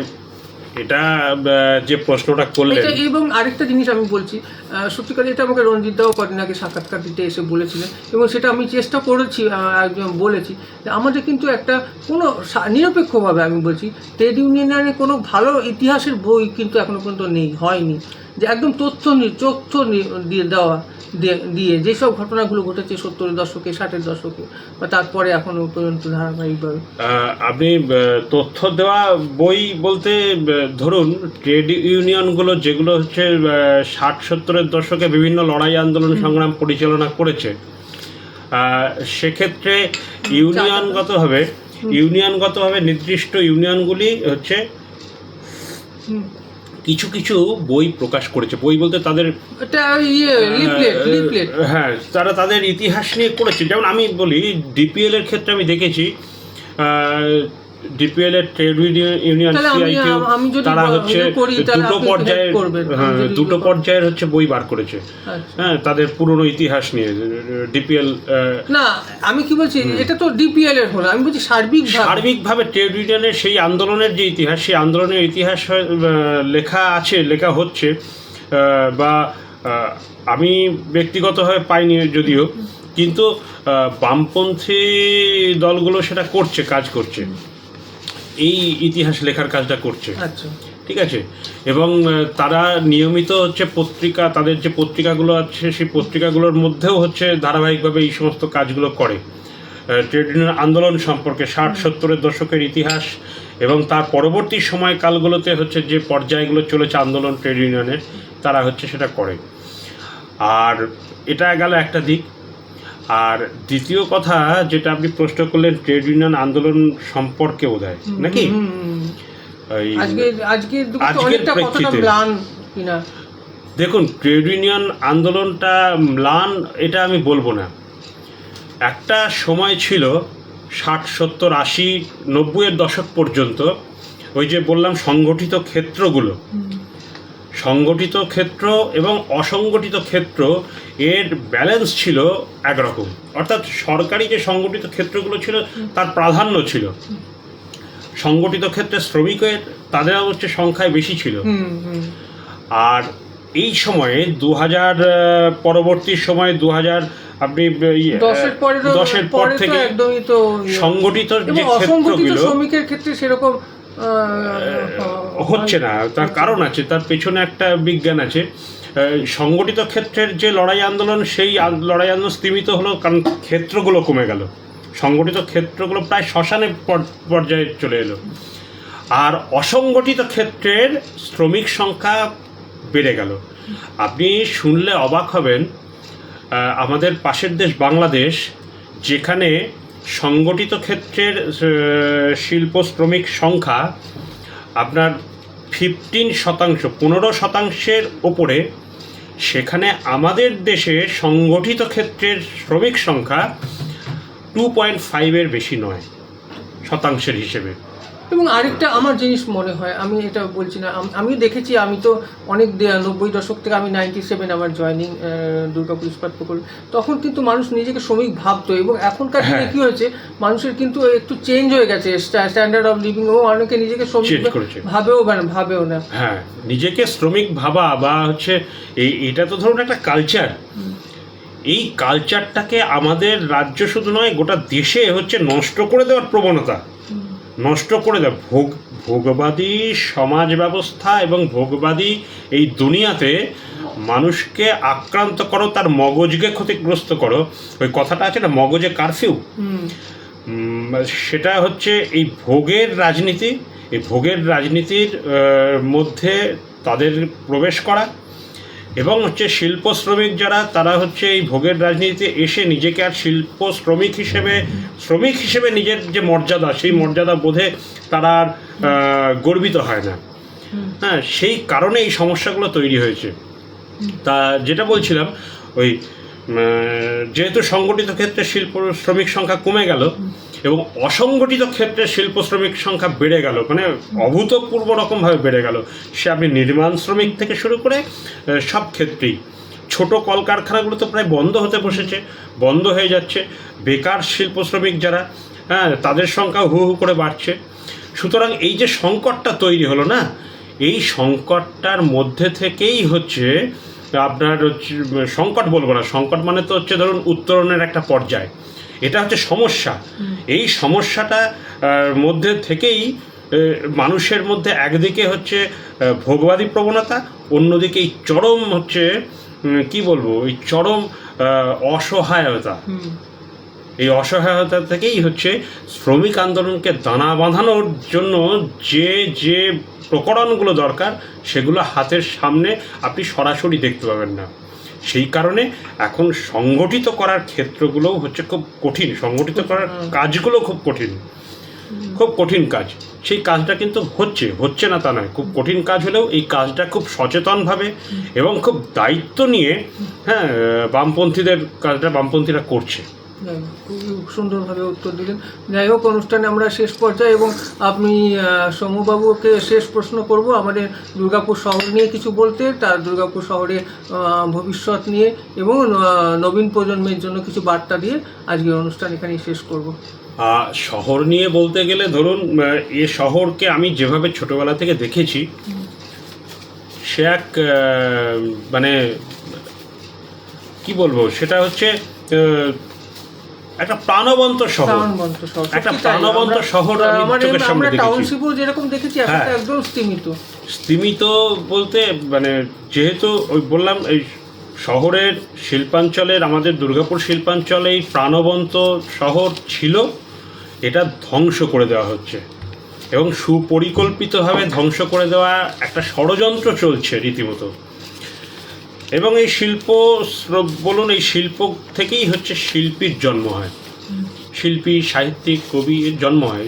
এটা যে প্রশ্নটা করলেন, এবং আরেকটা জিনিস আমি বলছি, সত্যিকার এটা আমাকে রঞ্জিত দাও কদিন আগে সাক্ষাৎকার দিতে এসে বলেছিলেন, এবং সেটা আমি চেষ্টা করেছি, একদম বলেছি যে আমাদের কিন্তু একটা কোনো নিরপেক্ষভাবে আমি বলছি, ট্রেড ইউনিয়নের কোনো ভালো ইতিহাসের বই কিন্তু এখনো পর্যন্ত হয়নি, যে একদম তথ্য দিয়ে দেওয়া দিয়ে যেসব ঘটনাগুলো ঘটেছে 70-এর দশকে, 60-এর দশকে বা তারপরে এখনো পর্যন্ত ধারাবাহিকভাবে। আপনি তথ্য দেওয়া বই বলতে ধরুন ট্রেড ইউনিয়নগুলো যেগুলো হচ্ছে 60-70-এর দশকে বিভিন্ন লড়াই আন্দোলন সংগ্রাম পরিচালনা করেছে, সেক্ষেত্রে ইউনিয়নগতভাবে নির্দিষ্ট ইউনিয়নগুলি হচ্ছে কিছু কিছু বই প্রকাশ করেছে। বই বলতে তাদের হ্যাঁ, তারা তাদের ইতিহাস নিয়ে করেছে। যেমন আমি বলি, ডিপিএল এর ক্ষেত্রে আমি দেখেছি ডিপিএল এর ট্রেড ইউনিয়ন তারা হচ্ছে দুটো পর্যায়ের হচ্ছে বই বার করেছে। হ্যাঁ, তাদের পুরনো ইতিহাস নিয়ে ডিপিএল। না, আমি কি বলছি, এটা তো ডিপিএল এর হলো, আমি বলছি সার্বিকভাবে ট্রেড ইউনিয়নের সেই আন্দোলনের যে ইতিহাস, সেই আন্দোলনের ইতিহাস লেখা হচ্ছে, বা আমি ব্যক্তিগতভাবে পাইনি যদিও, কিন্তু বামপন্থী দলগুলো সেটা করছে, কাজ করছে, এই ইতিহাস লেখার কাজটা করছে। ঠিক আছে, এবং তারা নিয়মিত হচ্ছে পত্রিকা, তাদের যে পত্রিকাগুলো আছে সেই পত্রিকাগুলোর মধ্যেও হচ্ছে ধারাবাহিকভাবে এই সমস্ত কাজগুলো করে। ট্রেড ইউনিয়ন আন্দোলন সম্পর্কে 60-70-এর দশকের ইতিহাস এবং তার পরবর্তী সময়কালগুলোতে হচ্ছে যে পর্যায়গুলো চলেছে আন্দোলন ট্রেড ইউনিয়নের, তারা হচ্ছে সেটা করে। আর এটা গেল একটা দিক। আর দ্বিতীয় কথা যেটা আপনি প্রশ্ন করলেন, ট্রেড ইউনিয়ন আন্দোলন সম্পর্কে বোধহয় নাকি আজকের প্রেক্ষিতে, দেখুন ট্রেড ইউনিয়ন আন্দোলনটা ম্লান এটা আমি বলবো না। একটা সময় ছিল 60-70-80-90-এর দশক পর্যন্ত, ওই যে বললাম সংগঠিত ক্ষেত্রগুলো, সংগঠিত ক্ষেত্র এবং অসংগঠিত ক্ষেত্র এর ব্যালেন্স ছিল একরকম। অর্থাৎ সরকারি যে সংগঠিত ক্ষেত্রগুলো ছিল তার প্রাধান্য ছিল, সংগঠিত ক্ষেত্রে শ্রমিকের তাদের হচ্ছে সংখ্যায় বেশি ছিল। আর এই সময়ে 2000 পরবর্তী সময় 2000 আপনি 10-এর পর থেকে সংগঠিত যে ক্ষেত্রগুলো শ্রমিকের ক্ষেত্রে সেরকম হচ্ছে না। তার কারণ আছে, তার পেছনে একটা বিজ্ঞান আছে। সংগঠিত ক্ষেত্রের যে লড়াই আন্দোলন, সেই লড়াই আন্দোলন স্তীমিত হলো কারণ ক্ষেত্রগুলো কমে গেল, সংগঠিত ক্ষেত্রগুলো প্রায় শ্মশানের পর্যায়ে চলে এলো। আর অসংগঠিত ক্ষেত্রের শ্রমিক সংখ্যা বেড়ে গেল। আপনি শুনলে অবাক হবেন, আমাদের পাশের দেশ বাংলাদেশ, যেখানে সংগঠিত ক্ষেত্রের শিল্প শ্রমিক সংখ্যা আপনার 15% ওপরে, সেখানে আমাদের দেশে সংগঠিত ক্ষেত্রের শ্রমিক সংখ্যা 2.5-এর বেশি নয় শতাংশের হিসেবে। এবং আরেকটা আমার জিনিস মনে হয়, আমি এটা বলছি না, আমি দেখেছি, আমি তো অনেক 90 দশক থেকে, আমি 97 আমার জয়েনিং দুর্গাপুর ইস্পাত প্রকল্প, তখন কিন্তু মানুষ নিজেকে শ্রমিক ভাবতো। এবং এখনকার দিনে কি হয়েছে, মানুষের কিন্তু একটু চেঞ্জ হয়ে গেছে স্ট্যান্ডার্ড অফ লিভিং, ও অনেকে নিজেকে শ্রমিক ভাবেও না। হ্যাঁ, নিজেকে শ্রমিক ভাবা বা হচ্ছে এটা তো ধরুন একটা কালচার। এই কালচারটাকে আমাদের রাজ্য শুধু নয়, গোটা দেশে হচ্ছে নষ্ট করে দেওয়ার প্রবণতা, নষ্ট করে দেয়। ভোগবাদী সমাজ ব্যবস্থা এবং ভোগবাদী এই দুনিয়াতে মানুষকে আক্রান্ত করো, তার মগজকে ক্ষতিগ্রস্ত করো। ওই কথাটা আছে না, মগজে কারফিউ, সেটা হচ্ছে এই ভোগের রাজনীতি। এই ভোগের রাজনীতির মধ্যে তাদের প্রবেশ করা, এবং হচ্ছে শিল্প শ্রমিক যারা, তারা হচ্ছে এই ভোগের রাজনীতিতে এসে নিজেকে আর শিল্প শ্রমিক হিসেবে নিজের যে মর্যাদা, সেই মর্যাদা বোধে তারা আর গর্বিত হয় না। হ্যাঁ, সেই কারণে এই সমস্যাগুলো তৈরি হয়েছে। তা যেটা বলছিলাম, ওই যেহেতু সংগঠিত ক্ষেত্রে শিল্প শ্রমিক সংখ্যা কমে গেল এবং অসংগঠিত ক্ষেত্রে শিল্প শ্রমিক সংখ্যা বেড়ে গেল, মানে অভূতপূর্ব রকমভাবে বেড়ে গেল। সে আপনি নির্মাণ শ্রমিক থেকে শুরু করে সব ক্ষেত্রেই, ছোট কলকারখানাগুলো তো প্রায় বন্ধ হতে বসেছে, বন্ধ হয়ে যাচ্ছে। বেকার শিল্প শ্রমিক যারা, হ্যাঁ, তাদের সংখ্যা হু হু করে বাড়ছে। সুতরাং এই যে সংকটটা তৈরি হলো না, এই সংকটটার মধ্যে থেকেই হচ্ছে আপনার হচ্ছে সংকট বলবো না, সংকট মানে তো হচ্ছে ধরুন উত্তরণের একটা পর্যায়, এটা হচ্ছে সমস্যা। এই সমস্যাটা মধ্যে থেকেই মানুষের মধ্যে একদিকে হচ্ছে ভোগবাদী প্রবণতা, অন্যদিকে এই চরম হচ্ছে কি বলবো, এই চরম অসহায়তা। এই অসহায়তা থেকেই হচ্ছে শ্রমিক আন্দোলনকে দানা বাঁধানোর জন্য যে প্রকরণগুলো দরকার, সেগুলো হাতের সামনে আপনি সরাসরি দেখতে পাবেন না। সেই কারণে এখন সংগঠিত করার ক্ষেত্রগুলোও হচ্ছে খুব কঠিন, সংগঠিত করার কাজগুলো খুব কঠিন কাজ। সেই কাজটা কিন্তু হচ্ছে না তা নয়, খুব কঠিন কাজ হলেও এই কাজটা খুব সচেতনভাবে এবং খুব দায়িত্ব নিয়ে, হ্যাঁ, বামপন্থীরা করছে। খুবই সুন্দরভাবে উত্তর দিলেন। যাই হোক, অনুষ্ঠানে আমরা শেষ পর্যায়ে, এবং আপনি সৌম্যবাবুকে শেষ প্রশ্ন করব আমাদের দুর্গাপুর শহর নিয়ে কিছু বলতে, তার দুর্গাপুর শহরে ভবিষ্যৎ নিয়ে এবং নবীন প্রজন্মের জন্য কিছু বার্তা দিয়ে আজকের অনুষ্ঠান এখানেই শেষ করব। শহর নিয়ে বলতে গেলে ধরুন, এ শহরকে আমি যেভাবে ছোটবেলা থেকে দেখেছি, সে এক মানে কি বলবো, সেটা হচ্ছে একটা প্রাণবন্ত শহর, একটা প্রাণবন্ত শহর আমি চোখের সামনে দেখেছি। টাউনশিপও যেরকম দেখেছি, এখন একদম স্তিমিত বলতে মানে যেহেতু ওই বললাম, এই শহরের শিল্পাঞ্চলের, আমাদের দুর্গাপুর শিল্পাঞ্চলে এই প্রাণবন্ত শহর ছিল, এটা ধ্বংস করে দেওয়া হচ্ছে এবং সুপরিকল্পিতভাবে ধ্বংস করে দেওয়া একটা ষড়যন্ত্র চলছে রীতিমতো। এবং এই শিল্প বলুন, এই শিল্প থেকেই হচ্ছে শিল্পীর জন্ম হয়, শিল্পী, সাহিত্যিক, কবির জন্ম হয়।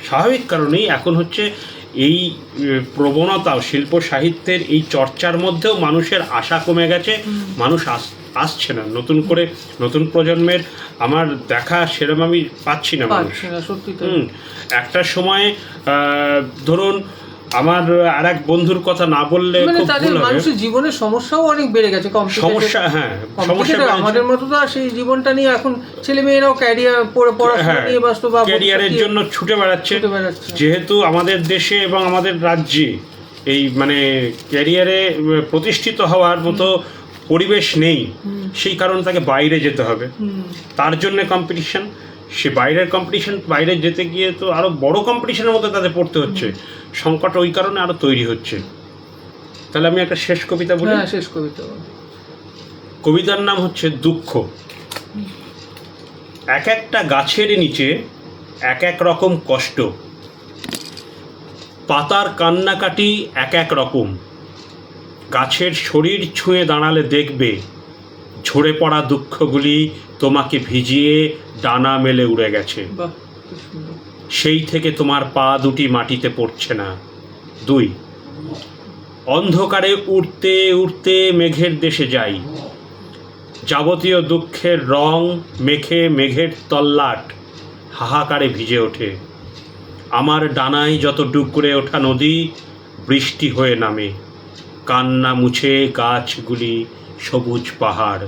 স্বাভাবিক কারণেই এখন হচ্ছে এই প্রবণতা, শিল্প সাহিত্যের এই চর্চার মধ্যেও মানুষের আশা কমে গেছে, মানুষ আসছে না নতুন করে, নতুন প্রজন্মের আমার দেখা সেরকম আমি পাচ্ছি না মানুষ। একটা সময় ধরুন, আমার আর এক বন্ধুর কথা না বললে মানুষের জীবনের সমস্যাও অনেক বেড়ে গেছে, সমস্যা। হ্যাঁ, সমস্যা আমাদের মতো তো সেই জীবনটা নিয়ে এখন ছেলে মেয়েরাও পড়াশোনা নিয়ে ব্যস্ত বা ক্যারিয়ারের জন্য ছুটে বেড়াচ্ছে। যেহেতু আমাদের দেশে এবং আমাদের রাজ্যে এই মানে ক্যারিয়ারে প্রতিষ্ঠিত হওয়ার মতো পরিবেশ নেই, সেই কারণে তাকে বাইরে যেতে হবে, তার জন্য কম্পিটিশন। সে বাইরে যেতে গিয়ে তো আরো বড় কম্পিটিশনের মধ্যে তাদের পড়তে হচ্ছে, সংকট ওই কারণে আরো তৈরি হচ্ছে। তাহলে আমি একটা শেষ কবিতা বলি। শেষ কবিতা। কবিতার নাম হচ্ছে দুঃখ। এক একটা গাছের নিচে এক এক রকম কষ্ট, পাতার কান্নাকাটি এক এক রকম। গাছের শরীর ছুঁয়ে দাঁড়ালে দেখবে, ঝরে পড়া দুঃখগুলি তোমাকে ভিজিয়ে ডানা মেলে উড়ে গেছে। সেই থেকে তোমার পা দুটি মাটিতে পড়ছে না। 2, অন্ধকারে উড়তে উড়তে মেঘের দেশে যাই, যাবতীয় দুঃখের রং মেখে মেঘের তল্লাট হাহাকারে ভিজে ওঠে। আমার ডানায় যত ডুকরে ওঠা নদী বৃষ্টি হয়ে নামে, কান্না মুছে গাছগুলি সবুজ পাহাড়।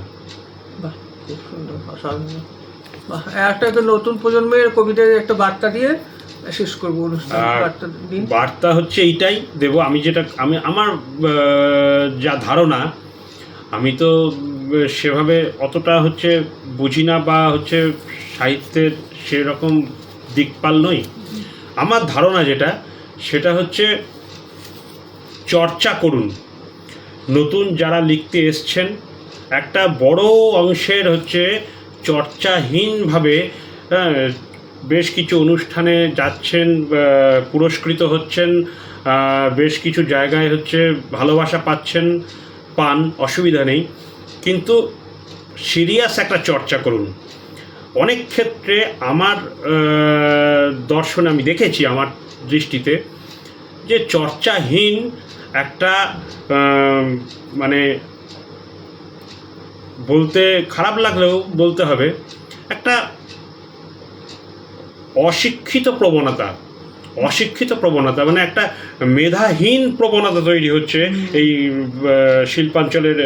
একটা নতুন প্রজন্মের কবিতার একটা বার্তা দিয়ে শেষ করবো অনুষ্ঠান। বার্তা হচ্ছে এইটাই দেব আমি, যেটা আমার যা ধারণা, আমি তো সেভাবে অতটা হচ্ছে বুঝি না বা হচ্ছে সাহিত্যের সেরকম দিকপাল নই। আমার ধারণা যেটা, সেটা হচ্ছে চর্চা করুন। নতুন যারা লিখতে এসছেন, একটা বড় অংশের হচ্ছে চর্চাহীনভাবে বেশ কিছু অনুষ্ঠানে যাচ্ছেন, পুরস্কৃত হচ্ছেন, বেশ কিছু জায়গায় হচ্ছে ভালোবাসা পান, অসুবিধা নেই, কিন্তু সিরিয়াস একটা চর্চা করুন। অনেক ক্ষেত্রে আমার দর্শনে আমি দেখেছি, আমার দৃষ্টিতে, যে চর্চাহীন একটা মানে বলতে খারাপ লাগলেও বলতে হবে, একটা অশিক্ষিত প্রবণতা, মানে একটা মেধাহীন প্রবণতা তৈরি হচ্ছে এই শিল্পাঞ্চলের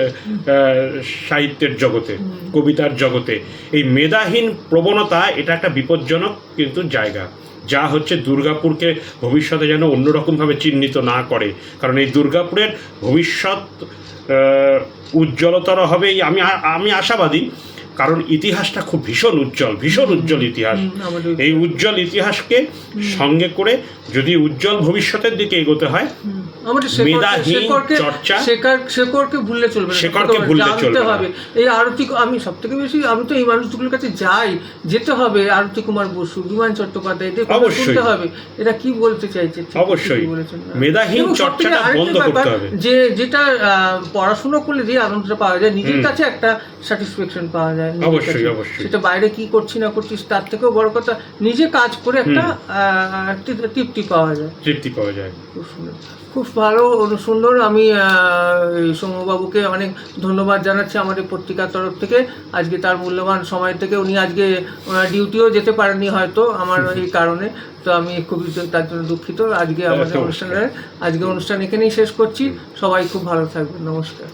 সাহিত্যের জগতে, কবিতার জগতে। এই মেধাহীন প্রবণতা, এটা একটা বিপজ্জনক কিন্তু জায়গা, যা হচ্ছে দুর্গাপুরকে ভবিষ্যতে যেন অন্যরকমভাবে চিহ্নিত না করে। কারণ এই দুর্গাপুরের ভবিষ্যৎ উজ্জ্বলতর হবে, আমি আশাবাদী। কারণ ইতিহাসটা খুব ভীষণ উজ্জ্বল ইতিহাস। এই উজ্জ্বল ইতিহাসকে সঙ্গে করে যদি উজ্জ্বল ভবিষ্যতের দিকে এগোতে হয়, মেধাহীন চর্চা, শেকড়কে ভুললে চলবে হবে। এই আরতি, আমি সব থেকে বেশি, আমি তো এই মানুষগুলোর কাছে যেতে হবে। আরতি কুমার বসু, বিমান চট্টোপাধ্যায়, শুনতে হবে এরা কি বলতে চাইছে। অবশ্যই মেধাহীন চর্চাটা বন্ধ করতে হবে। যেটা পড়াশোনা করলে যে আনন্দটা পাওয়া যায়, নিজের কাছে একটা স্যাটিসফ্যাকশন পাওয়া যায়। অবশ্যই সেটা বাইরে কি করছি না করছিস তার থেকেও বড় কথা, নিজে কাজ করে একটা তৃপ্তি পাওয়া যায়। খুব সুন্দর। খুব ভালো, সুন্দর। আমি সৌম্যবাবুকে অনেক ধন্যবাদ জানাচ্ছি আমাদের পত্রিকার তরফ থেকে। আজকে তার মূল্যবান সময় থেকে, উনি আজকে ওনার ডিউটিও যেতে পারেননি হয়তো আমার এই কারণে, তো আমি খুবই তার জন্য দুঃখিত। আজকে আমাদের অনুষ্ঠান এখানেই শেষ করছি। সবাই খুব ভালো থাকবেন, নমস্কার।